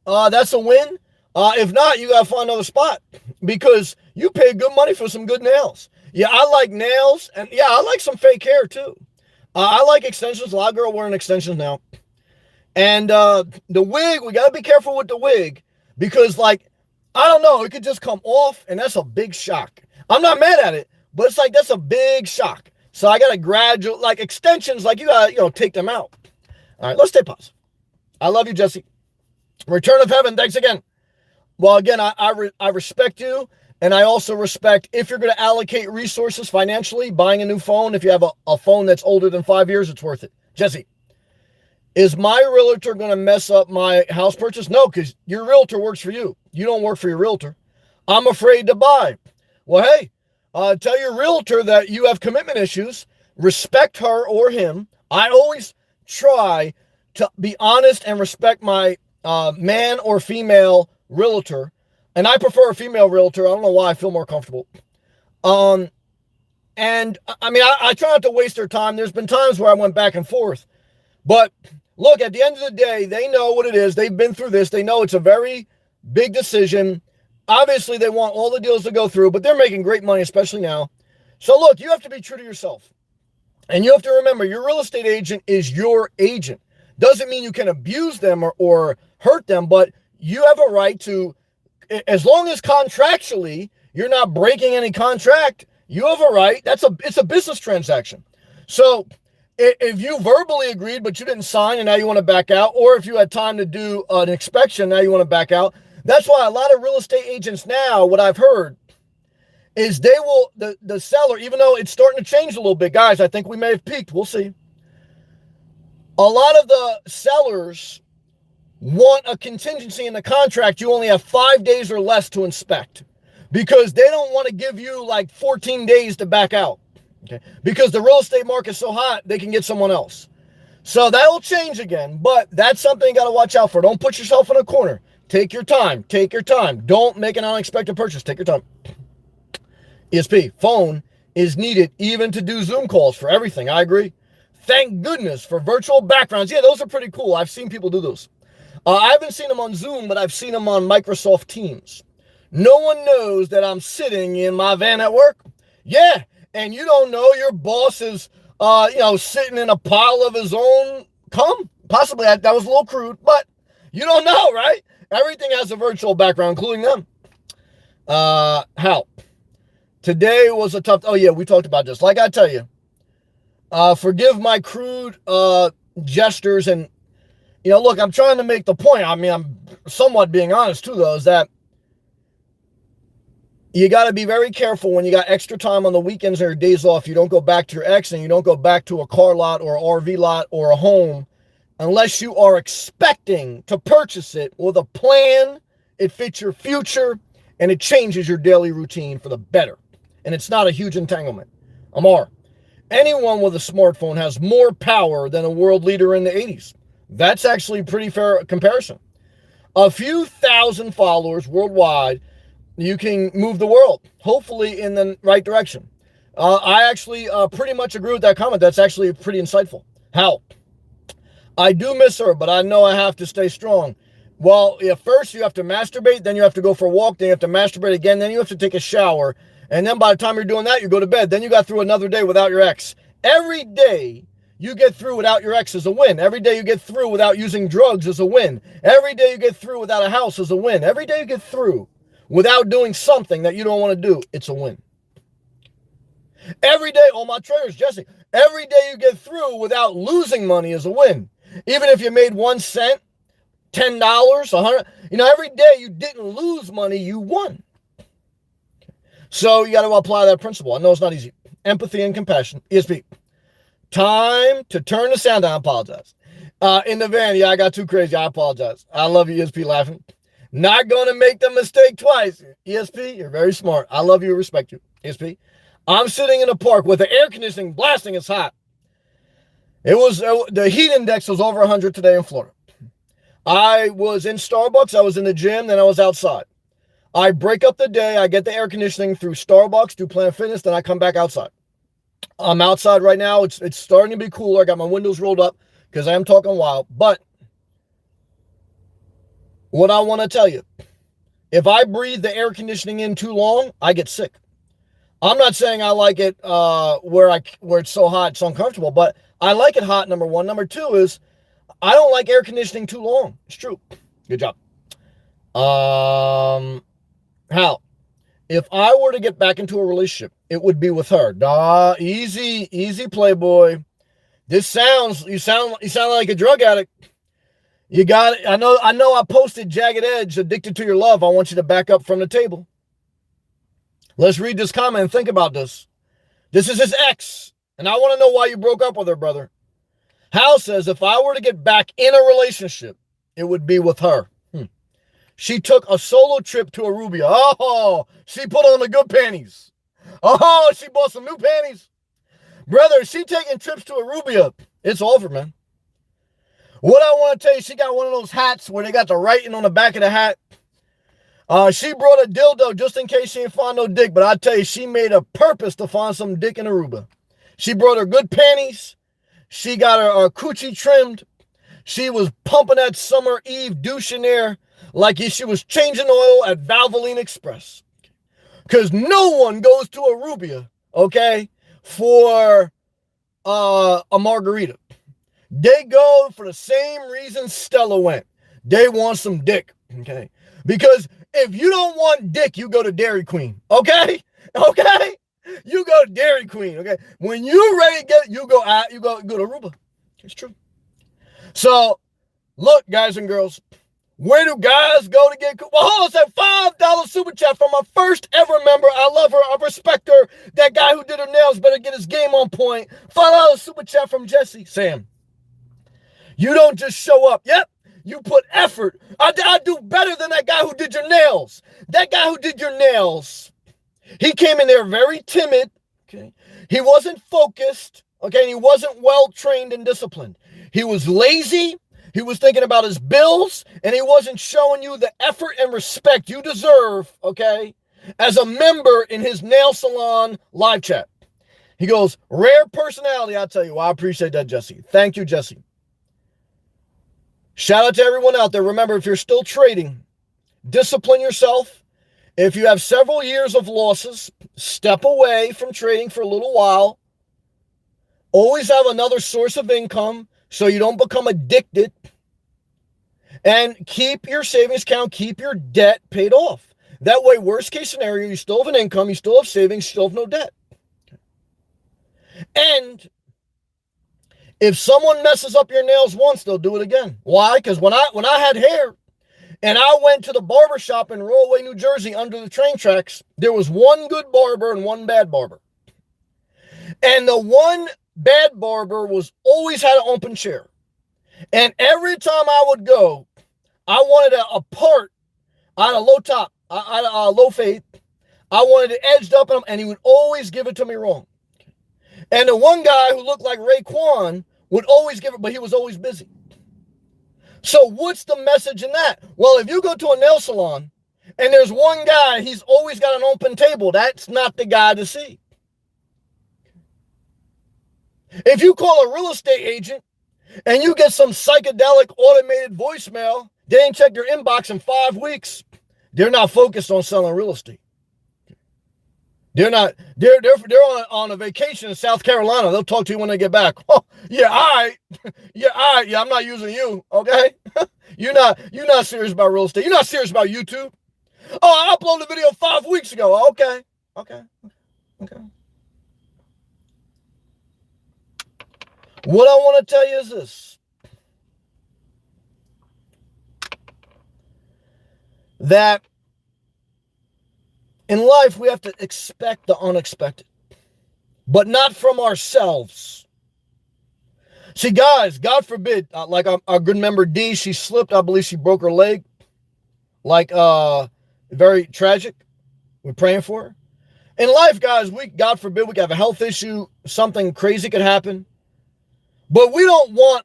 Speaker 1: that's a win. If not, you got to find another spot because you pay good money for some good nails. Yeah, I like nails. And yeah, I like some fake hair too. I like extensions. A lot of girls wearing extensions now. And the wig, we got to be careful with the wig because, like, I don't know, it could just come off, and that's a big shock. I'm not mad at it, but it's like that's a big shock. So I got to gradual, like extensions, like you got to, take them out. All right, let's stay positive. I love you, Jesse. Return of heaven, thanks again. Well, again, I respect you, and I also respect if you're going to allocate resources financially, buying a new phone. If you have a phone that's older than 5 years, it's worth it. Jesse, is my realtor going to mess up my house purchase? No, because your realtor works for you. You don't work for your realtor. I'm afraid to buy. Well, hey, tell your realtor that you have commitment issues. Respect her or him. I always try to be honest and respect my man or female realtor. And I prefer a female realtor. I don't know why. I feel more comfortable. And I mean, I try not to waste their time. There's been times where I went back and forth. But look, at the end of the day, they know what it is. They've been through this. They know it's a very big decision. Obviously, they want all the deals to go through, but they're making great money, especially now. So look, you have to be true to yourself. And you have to remember, your real estate agent is your agent. Doesn't mean you can abuse them or hurt them, but you have a right to, as long as contractually you're not breaking any contract, you have a right. It's a business transaction. So if you verbally agreed, but you didn't sign and now you want to back out, or if you had time to do an inspection, now you want to back out. That's why a lot of real estate agents now, what I've heard, is they will, the seller, even though it's starting to change a little bit, guys, I think we may have peaked. We'll see. A lot of the sellers want a contingency in the contract. You only have 5 days or less to inspect because they don't want to give you like 14 days to back out. Okay. Because the real estate market's so hot, they can get someone else. So that'll change again, but that's something you got to watch out for. Don't put yourself in a corner. Take your time. Take your time. Don't make an unexpected purchase. Take your time. ESP, phone is needed even to do Zoom calls for everything. I agree. Thank goodness for virtual backgrounds. Yeah, those are pretty cool. I've seen people do those. I haven't seen them on Zoom, but I've seen them on Microsoft Teams. No one knows that I'm sitting in my van at work. Yeah, and you don't know your boss is, sitting in a pile of his own cum. Possibly that was a little crude, but you don't know, right? Everything has a virtual background, including them. How? Today was a tough, we talked about this. Like I tell you, forgive my crude gestures and, look, I'm trying to make the point. I mean, I'm somewhat being honest too, though, is that you got to be very careful when you got extra time on the weekends or your days off. You don't go back to your ex and you don't go back to a car lot or an RV lot or a home unless you are expecting to purchase it with a plan. It fits your future and it changes your daily routine for the better. And it's not a huge entanglement. Amar, anyone with a smartphone has more power than a world leader in the 80s. That's actually a pretty fair comparison. A few thousand followers worldwide, you can move the world, hopefully in the right direction. I actually pretty much agree with that comment. That's actually pretty insightful. How? I do miss her, but I know I have to stay strong. Well, first you have to masturbate, then you have to go for a walk, then you have to masturbate again, then you have to take a shower. And then by the time you're doing that, you go to bed. Then you got through another day without your ex. Every day you get through without your ex is a win. Every day you get through without using drugs is a win. Every day you get through without a house is a win. Every day you get through without doing something that you don't want to do, it's a win. Every day, my traders, Jesse, every day you get through without losing money is a win. Even if you made 1 cent, $10, $100, every day you didn't lose money, you won. So you got to apply that principle. I know it's not easy. Empathy and compassion. ESP. Time to turn the sound down. I apologize. In the van, I got too crazy. I apologize. I love you, ESP, laughing. Not going to make the mistake twice. ESP, you're very smart. I love you, respect you. ESP. I'm sitting in a park with the air conditioning blasting. It's hot. The heat index was over 100 today in Florida. I was in Starbucks. I was in the gym. Then I was outside. I break up the day. I get the air conditioning through Starbucks, do Planet Fitness, then I come back outside. I'm outside right now. It's starting to be cooler. I got my windows rolled up because I am talking wild. But what I want to tell you, if I breathe the air conditioning in too long, I get sick. I'm not saying I like it where it's so hot, it's uncomfortable, but I like it hot, number one. Number two is I don't like air conditioning too long. It's true. Good job. How? If I were to get back into a relationship, it would be with her. Easy, playboy. You sound like a drug addict. You got it. I know I posted Jagged Edge, Addicted to Your Love. I want you to back up from the table. Let's read this comment and think about this. This is his ex, and I want to know why you broke up with her, brother. Hal says, if I were to get back in a relationship, it would be with her. She took a solo trip to Aruba. Oh, she put on the good panties. Oh, she bought some new panties. Brother, she taking trips to Aruba. It's over, man. What I want to tell you, she got one of those hats where they got the writing on the back of the hat. She brought a dildo just in case she didn't find no dick, but I tell you, she made a purpose to find some dick in Aruba. She brought her good panties. She got her coochie trimmed. She was pumping that Summer Eve douchinaire like she was changing oil at Valvoline Express. Because no one goes to Aruba, okay, for a margarita. They go for the same reason Stella went. They want some dick, okay? Because if you don't want dick, you go to Dairy Queen, okay? Okay? You go to Dairy Queen, okay? When you're ready to get it, you go to Aruba. It's true. So, look, guys and girls, where do guys go to get... Well, hold on, that $5 super chat from my first ever member. I love her. I respect her. That guy who did her nails better get his game on point. $5 super chat from Jesse. Sam, you don't just show up. Yep, you put effort. I do better than that guy who did your nails. That guy who did your nails, he came in there very timid. Okay, he wasn't focused. Okay, and he wasn't well trained and disciplined. He was lazy. He was thinking about his bills, and he wasn't showing you the effort and respect you deserve, okay, as a member in his nail salon live chat. He goes, rare personality, I'll tell you. Well, I appreciate that, Jesse. Thank you, Jesse. Shout out to everyone out there. Remember, if you're still trading, discipline yourself. If you have several years of losses, step away from trading for a little while. Always have another source of income so you don't become addicted. And keep your savings account, keep your debt paid off. That way, worst case scenario, you still have an income, you still have savings, you still have no debt. And if someone messes up your nails once, they'll do it again. Why? Because when I had hair and I went to the barber shop in Rollaway, New Jersey under the train tracks, there was one good barber and one bad barber. And the one bad barber was always had an open chair. And every time I would go, I wanted a part. I had a low top. I had a low fade. I wanted it edged up on him, and he would always give it to me wrong. And the one guy who looked like Raekwon would always give it, but he was always busy. So what's the message in that? Well, if you go to a nail salon and there's one guy, he's always got an open table, that's not the guy to see. If you call a real estate agent and you get some psychedelic automated voicemail, they ain't checked your inbox in 5 weeks, they're not focused on selling real estate. They're on a vacation in South Carolina. They'll talk to you when they get back. Oh, yeah, all right. Yeah, all right. Yeah, I'm not using you, okay? You're not serious about real estate. You're not serious about YouTube. Oh, I uploaded a video 5 weeks ago. Okay. What I want to tell you is this. That in life, we have to expect the unexpected, but not from ourselves. See, guys, God forbid, like our good member D, she slipped. I believe she broke her leg. Like, very tragic. We're praying for her. In life, guys, God forbid, we could have a health issue. Something crazy could happen. But we don't want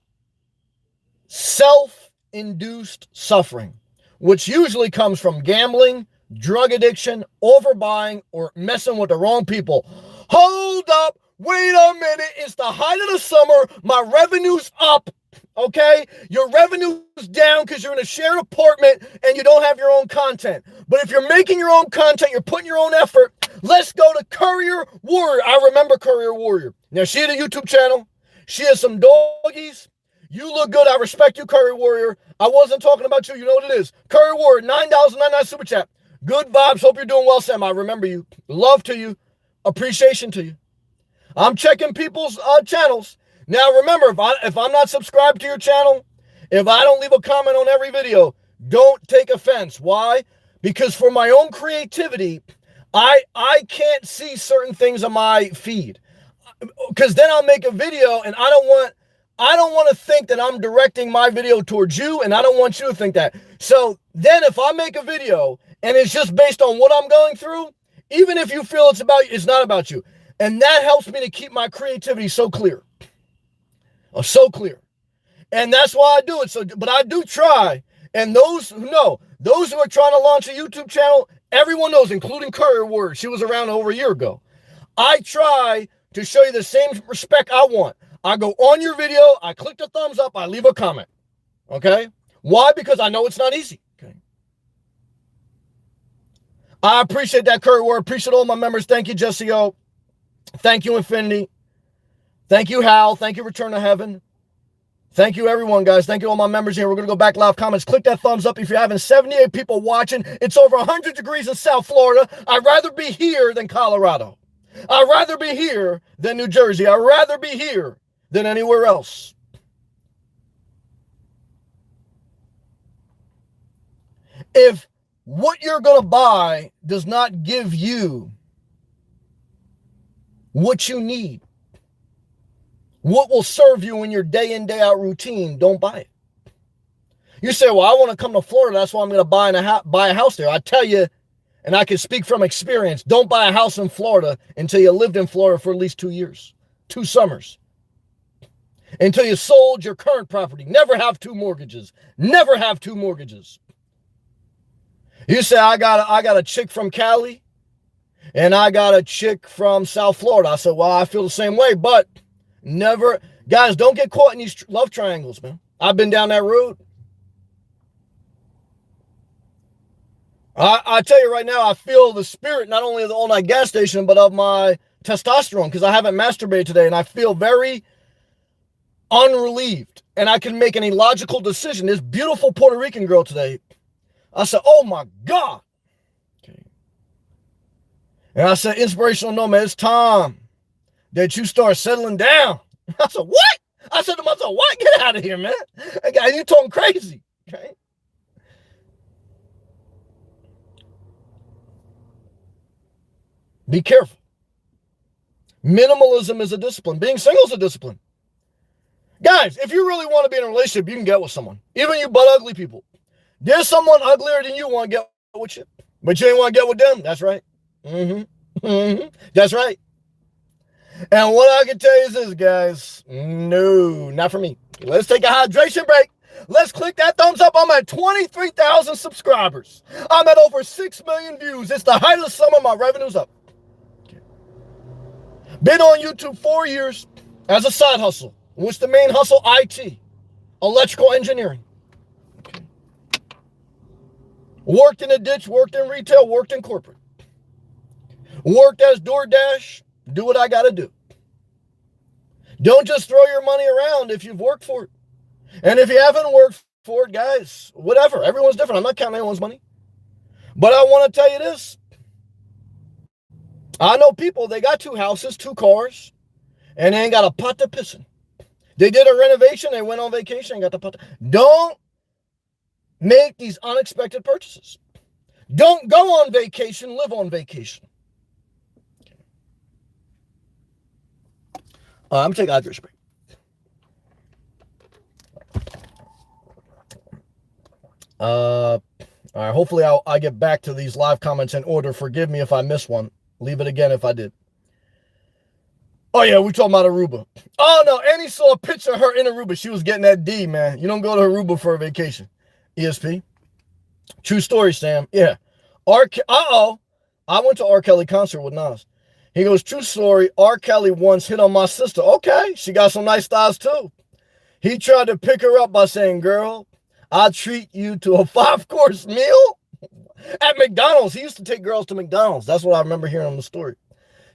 Speaker 1: self-induced suffering, which usually comes from gambling, drug addiction, overbuying, or messing with the wrong people. Hold up. Wait a minute. It's the height of the summer. My revenue's up. Okay? Your revenue's down because you're in a shared apartment and you don't have your own content. But if you're making your own content, you're putting your own effort, let's go to Courier Warrior. I remember Courier Warrior. Now, she had a YouTube channel. She has some doggies. You look good. I respect you, Courier Warrior. I wasn't talking about you. You know what it is. Courier Warrior, $9.99 super chat. Good vibes. Hope you're doing well, Sam. I remember you. Love to you. Appreciation to you. I'm checking people's channels. Now remember, if I'm not subscribed to your channel, if I don't leave a comment on every video, don't take offense. Why? Because for my own creativity, I can't see certain things on my feed. Because then I'll make a video and I don't want to think that I'm directing my video towards you, and I don't want you to think that. So then if I make a video and it's just based on what I'm going through, even if you feel it's not about you. And that helps me to keep my creativity so clear. So clear. And that's why I do it. So, but I do try. And those who are trying to launch a YouTube channel, everyone knows, including Courier Word. She was around over a year ago. I try to show you the same respect I want. I go on your video, I click the thumbs up, I leave a comment. Okay? Why? Because I know it's not easy. Okay. I appreciate that, Courier Word. Appreciate all my members. Thank you, Jesse O. Thank you, Infinity. Thank you, Hal. Thank you, Return to Heaven. Thank you, everyone, guys. Thank you, all my members here. We're going to go back live comments. Click that thumbs up if you're having 78 people watching. It's over 100 degrees in South Florida. I'd rather be here than Colorado. I'd rather be here than New Jersey. I'd rather be here than anywhere else. If what you're going to buy does not give you what you need, what will serve you in your day in, day out routine, don't buy it. You say, well, I want to come to Florida. That's why I'm going to buy a house there. I tell you, and I can speak from experience, don't buy a house in Florida until you lived in Florida for at least 2 years, 2 summers. Until you sold your current property. Never have 2 mortgages. Never have 2 mortgages. You say, I got a chick from Cali and I got a chick from South Florida. I said, well, I feel the same way, but never, guys, don't get caught in these love triangles, man. I've been down that road. I tell you right now, I feel the spirit, not only of the all-night gas station, but of my testosterone, because I haven't masturbated today, and I feel very unrelieved, and I can make any logical decision. This beautiful Puerto Rican girl today, I said, oh my God. Okay. And I said, inspirational nomad, it's time that you start settling down. I said, what? I said to myself, what? Get out of here, man. Hey, guy, you talking crazy. Okay. Be careful. Minimalism is a discipline. Being single is a discipline. Guys, if you really want to be in a relationship, you can get with someone. Even you butt ugly people. There's someone uglier than you want to get with you. But you ain't want to get with them. That's right. That's right. And what I can tell you is this, guys. No, not for me. Let's take a hydration break. Let's click that thumbs up. I'm at 23,000 subscribers. I'm at over 6 million views. It's the height of the summer. My revenue's up. Been on YouTube 4 years as a side hustle. What's the main hustle? IT. Electrical engineering. Okay. Worked in a ditch, worked in retail, worked in corporate. Worked as DoorDash. Do what I got to do. Don't just throw your money around if you've worked for it. And if you haven't worked for it, guys, whatever. Everyone's different. I'm not counting anyone's money. But I want to tell you this. I know people, they got 2 houses, 2 cars, and they ain't got a pot to piss in. They did a renovation, they went on vacation, and got the pot to... Don't make these unexpected purchases. Don't go on vacation, live on vacation. I'm taking a hydration break. All right, hopefully I get back to these live comments in order. Forgive me if I miss one. Leave it again if I did. Oh, yeah, we talking about Aruba. Oh, no, Annie saw a picture of her in Aruba. She was getting that D, man. You don't go to Aruba for a vacation. ESP. True story, Sam. Yeah. I went to R. Kelly concert with Nas. He goes, true story, R. Kelly once hit on my sister. Okay, she got some nice thighs, too. He tried to pick her up by saying, girl, I'll treat you to a 5-course meal. At McDonald's, he used to take girls to McDonald's. That's what I remember hearing on the story.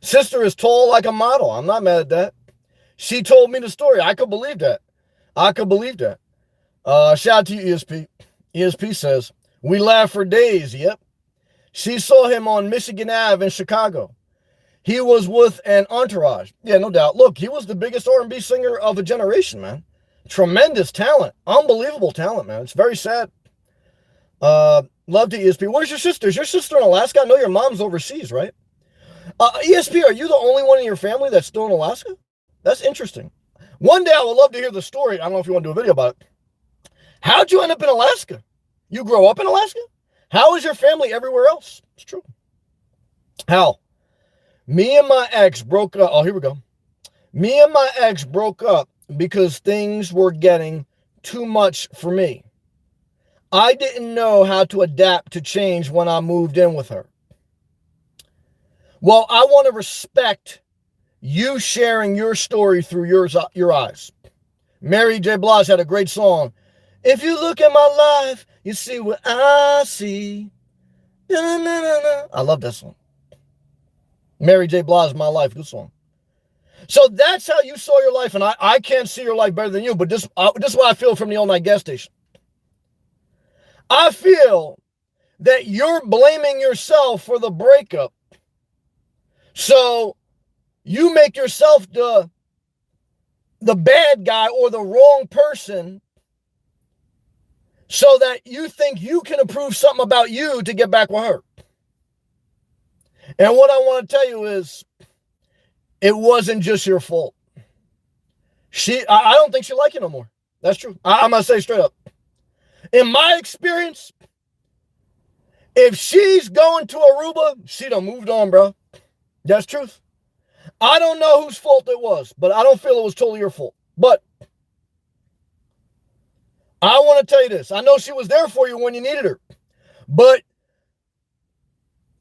Speaker 1: Sister is tall like a model. I'm not mad at that. She told me the story. I could believe that. I could believe that. Shout out to you, ESP. ESP says, we laughed for days. Yep. She saw him on Michigan Ave in Chicago. he was with an entourage. Yeah, no doubt. Look, he was the biggest R&B singer of a generation, man. Tremendous talent. Unbelievable talent, man. It's very sad. Love to ESP. Where's your sister? Is your sister in Alaska? I know your mom's overseas, right? ESP, are you the only one in your family that's still in Alaska? That's interesting. One day I would love to hear the story. I don't know if you want to do a video about it. How'd you end up in Alaska? You grow up in Alaska? How is your family everywhere else? It's true. How? Me and my ex broke up. Oh, here we go. Me and my ex broke up because things were getting too much for me. I didn't know how to adapt to change when I moved in with her. Well, I want to respect you sharing your story through your eyes. Mary J. Blige had a great song. If you look at my life, you see what I see. Na-na-na-na. I love that song. Mary J. Blige, My Life, good song. So that's how you saw your life, and I can't see your life better than you, but this is what I feel from the all-night gas station. I feel that you're blaming yourself for the breakup. So you make yourself the bad guy or the wrong person so that you think you can improve something about you to get back with her. And what I want to tell you is, it wasn't just your fault. I don't think she likes you no more. That's true. I'm going to say straight up. In my experience, if she's going to Aruba, she done moved on, bro. That's truth. I don't know whose fault it was, but I don't feel it was totally your fault. But I want to tell you this. I know she was there for you when you needed her. But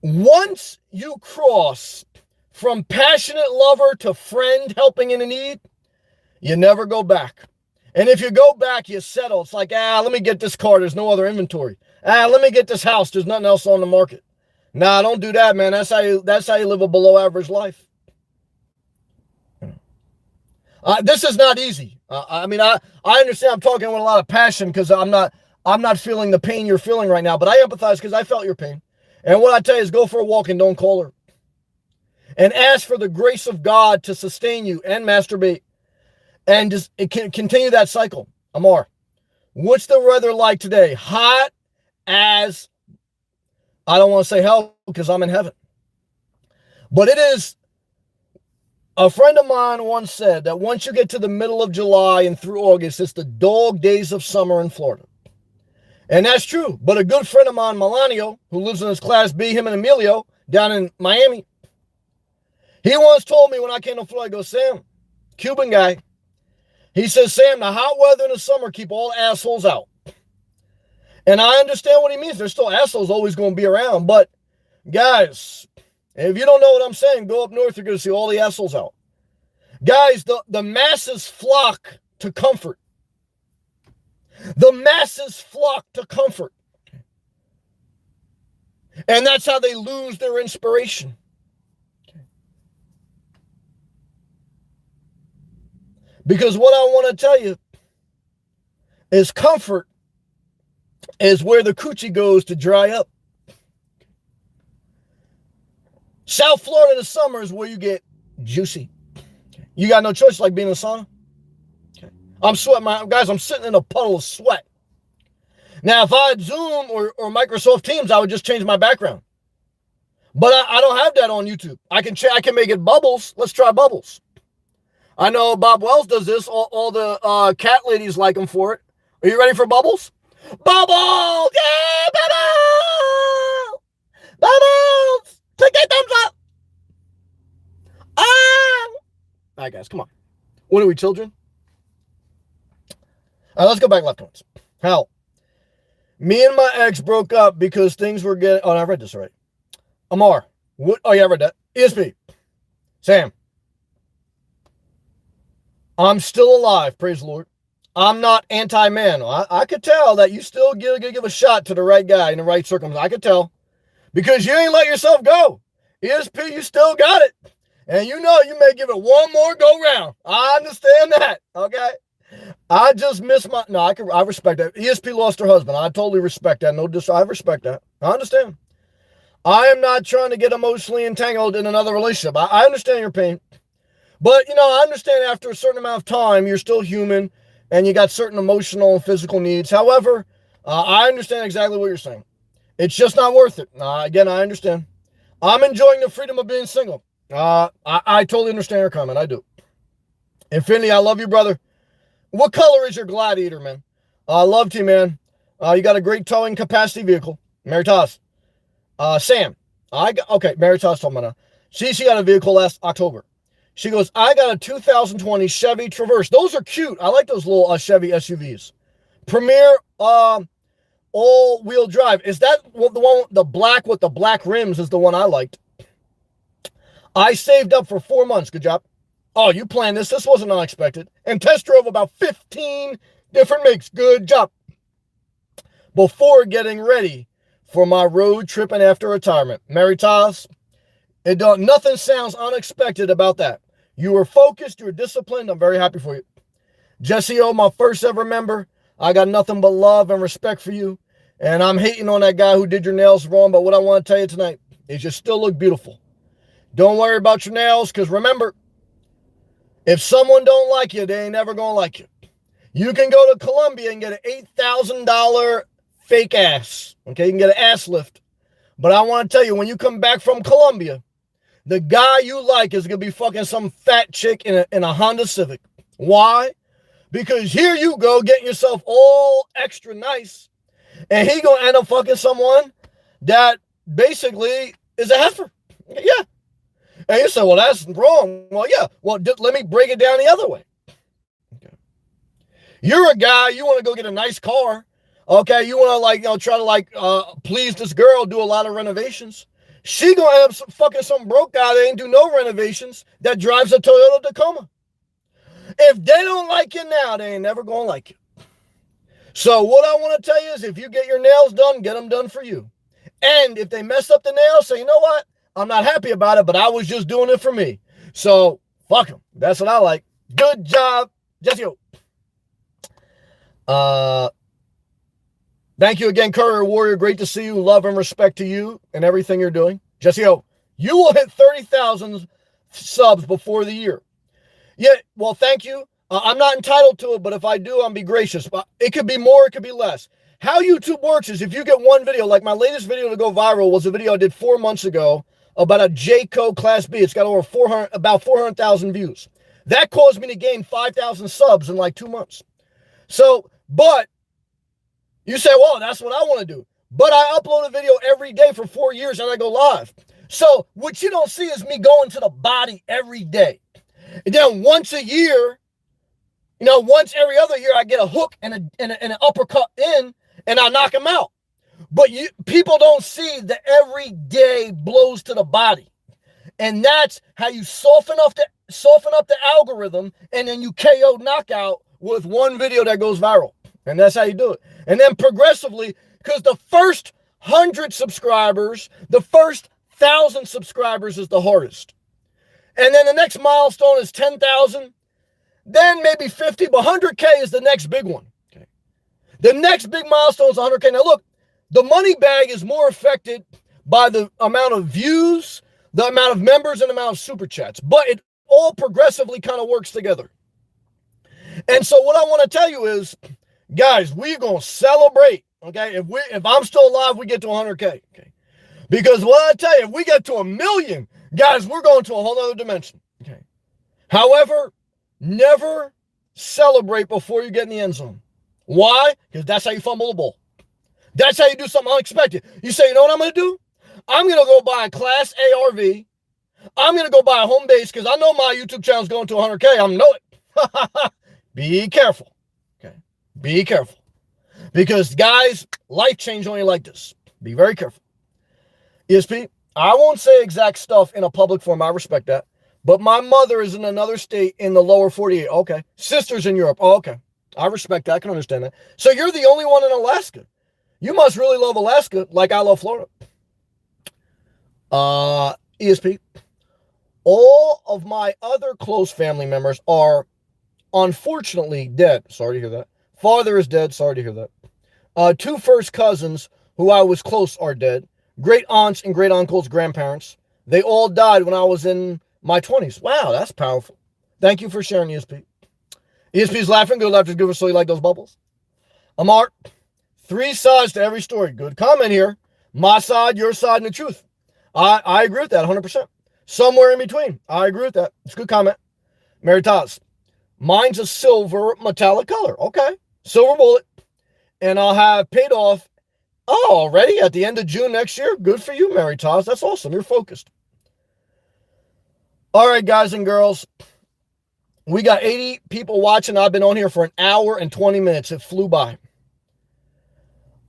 Speaker 1: once you cross from passionate lover to friend helping in a need, you never go back. And if you go back, you settle. It's like, let me get this car. There's no other inventory. Let me get this house. There's nothing else on the market. Nah, don't do that, man. That's how you live a below average life. This is not easy. I understand I'm talking with a lot of passion because I'm not feeling the pain you're feeling right now, but I empathize because I felt your pain. And what I tell you is go for a walk and don't call her. And ask for the grace of God to sustain you and masturbate. And just continue that cycle. Amar, what's the weather like today? Hot as, I don't want to say hell because I'm in heaven. But it is, a friend of mine once said that once you get to the middle of July and through August, it's the dog days of summer in Florida. And that's true. But a good friend of mine, Melanio, who lives in his Class B, him and Emilio, down in Miami, he once told me when I came to Florida, I go, Sam, Cuban guy, he says, Sam, the hot weather in the summer keep all the assholes out. And I understand what he means. There's still assholes always going to be around. But guys, if you don't know what I'm saying, go up north, you're going to see all the assholes out. Guys, the masses flock to comfort. The masses flock to comfort. And that's how they lose their inspiration. Because what I want to tell you is comfort is where the coochie goes to dry up. South Florida in the summer is where you get juicy. You got no choice like being in a sauna. I'm sweating, guys, I'm sitting in a puddle of sweat. Now, if I had Zoom or Microsoft Teams, I would just change my background. But I don't have that on YouTube. I can make it bubbles. Let's try bubbles. I know Bob Wells does this. All the cat ladies like him for it. Are you ready for bubbles? Bubbles! Yeah, bubbles! Bubbles! Click that thumbs up! All right, guys, come on. What are we, children? All right, let's go back left ones. Hell, me and my ex broke up because things were getting... Oh, no, I read this already. Amar. What? Oh, yeah, I read that. ESP. Sam. I'm still alive, praise the Lord. I'm not anti-man. I could tell that you still give a shot to the right guy in the right circumstances. I could tell. Because you ain't let yourself go. ESP, you still got it. And you know you may give it one more go round. I understand that, okay? I just miss my... No, I respect that. ESP lost her husband. I totally respect that. I respect that. I understand. I am not trying to get emotionally entangled in another relationship. I understand your pain. But, I understand after a certain amount of time, you're still human and you got certain emotional and physical needs. However, I understand exactly what you're saying. It's just not worth it. Again, I understand. I'm enjoying the freedom of being single. I totally understand your comment. I do. Infinity, I love you, brother. What color is your Gladiator, man? Love to you, man. You got a great towing capacity vehicle. Maritas. Sam. Maritas told me now. She got a vehicle last October. She goes, I got a 2020 Chevy Traverse. Those are cute. I like those little Chevy SUVs. Premier all-wheel drive. Is that the one, the black with the black rims is the one I liked. I saved up for 4 months. Good job. Oh, you planned this. This wasn't unexpected. And test drove about 15 different makes. Good job. Before getting ready for my road trip and after retirement. Maritas, nothing sounds unexpected about that. You were focused. You were disciplined. I'm very happy for you. Jesse O, my first ever member. I got nothing but love and respect for you. And I'm hating on that guy who did your nails wrong. But what I want to tell you tonight is you still look beautiful. Don't worry about your nails, because remember, if someone don't like you, they ain't never going to like you. You can go to Colombia and get an $8,000 fake ass. Okay, you can get an ass lift. But I want to tell you, when you come back from Colombia, the guy you like is going to be fucking some fat chick in a Honda Civic. Why? Because here you go getting yourself all extra nice, and he going to end up fucking someone that basically is a heifer. Yeah. And you say, well, that's wrong. Well, yeah. Well, let me break it down the other way. Okay. You're a guy, you want to go get a nice car. Okay, you want to try to please this girl, do a lot of renovations. She gonna end up fucking some broke guy that ain't do no renovations that drives a Toyota Tacoma. If they don't like you now, they ain't never gonna like you. So what I want to tell you is, if you get your nails done, get them done for you. And if they mess up the nails, say, you know what? I'm not happy about it, but I was just doing it for me. So fuck them. That's what I like. Good job, Jesse. Thank you again, Courier Warrior. Great to see you. Love and respect to you and everything you're doing. Jesse O, you will hit 30,000 subs before the year. Yeah, well, thank you. I'm not entitled to it, but if I do, I'll be gracious. It could be more, it could be less. How YouTube works is, if you get one video, like my latest video to go viral was a video I did 4 months ago about a Jayco Class B. It's got over about 400,000 views. That caused me to gain 5,000 subs in like 2 months. So, but you say, well, that's what I want to do. But I upload a video every day for 4 years and I go live. So what you don't see is me going to the body every day. And then once a year, once every other year, I get a hook and an uppercut in, and I knock him out. But people don't see the everyday blows to the body. And that's how you soften up the algorithm, and then you KO knockout with one video that goes viral. And that's how you do it. And then progressively, because the first 100 subscribers, the first 1,000 subscribers is the hardest. And then the next milestone is 10,000. Then maybe 50, but 100K is the next big one. Okay. The next big milestone is 100K. Now look, the money bag is more affected by the amount of views, the amount of members, and the amount of super chats. But it all progressively kind of works together. And so what I want to tell you is, guys, we're going to celebrate. Okay. If I'm still alive, we get to 100K. Okay. Because what I tell you, if we get to 1 million, guys, we're going to a whole other dimension. Okay. However, never celebrate before you get in the end zone. Why? Because that's how you fumble the ball. That's how you do something unexpected. You say, you know what I'm going to do? I'm going to go buy a Class A RV. I'm going to go buy a home base, because I know my YouTube channel is going to 100K. I know it. Be careful. Okay. Be careful. Because, guys, life change only like this. Be very careful. ESP, I won't say exact stuff in a public forum. I respect that. But my mother is in another state in the lower 48. Okay. Sisters in Europe. Oh, okay. I respect that. I can understand that. So you're the only one in Alaska. You must really love Alaska like I love Florida. ESP, all of my other close family members are unfortunately dead. Sorry to hear that. Father is dead. Sorry to hear that. 2 first cousins who I was close are dead. great aunts and great uncles, grandparents. They all died when I was in my 20s. Wow, that's powerful. Thank you for sharing, ESP. ESP's laughing. Good laughter is good, so you like those bubbles. Amart, 3 sides to every story. Good comment here. My side, your side, and the truth. I agree with that 100%. Somewhere in between. I agree with that. It's a good comment. Mary Taz, mine's a silver metallic color. Okay. Silver bullet. And I'll have paid off, already at the end of June next year. Good for you, Mary Taz. That's awesome. You're focused. All right, guys and girls. We got 80 people watching. I've been on here for 1 hour and 20 minutes. It flew by.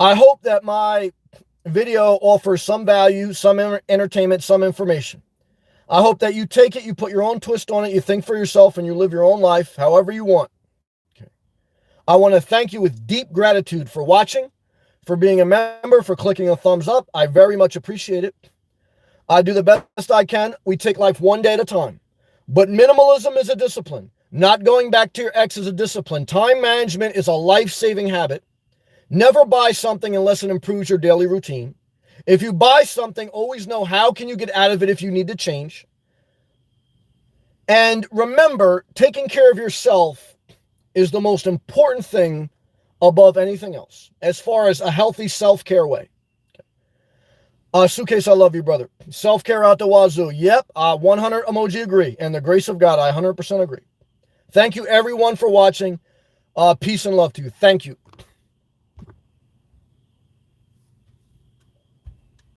Speaker 1: I hope that my video offers some value, some entertainment, some information. I hope that you take it, you put your own twist on it, you think for yourself, and you live your own life however you want. Okay. I want to thank you with deep gratitude for watching, for being a member, for clicking a thumbs up. I very much appreciate it. I do the best I can. We take life one day at a time. But minimalism is a discipline. Not going back to your ex is a discipline. Time management is a life-saving habit. Never buy something unless it improves your daily routine. If you buy something, always know how can you get out of it if you need to change. And remember, taking care of yourself is the most important thing above anything else, as far as a healthy self-care way. Suitcase, I love you, brother. Self-care out the wazoo. Yep, 100 emoji agree. And the grace of God, I 100% agree. Thank you, everyone, for watching. Peace and love to you. Thank you.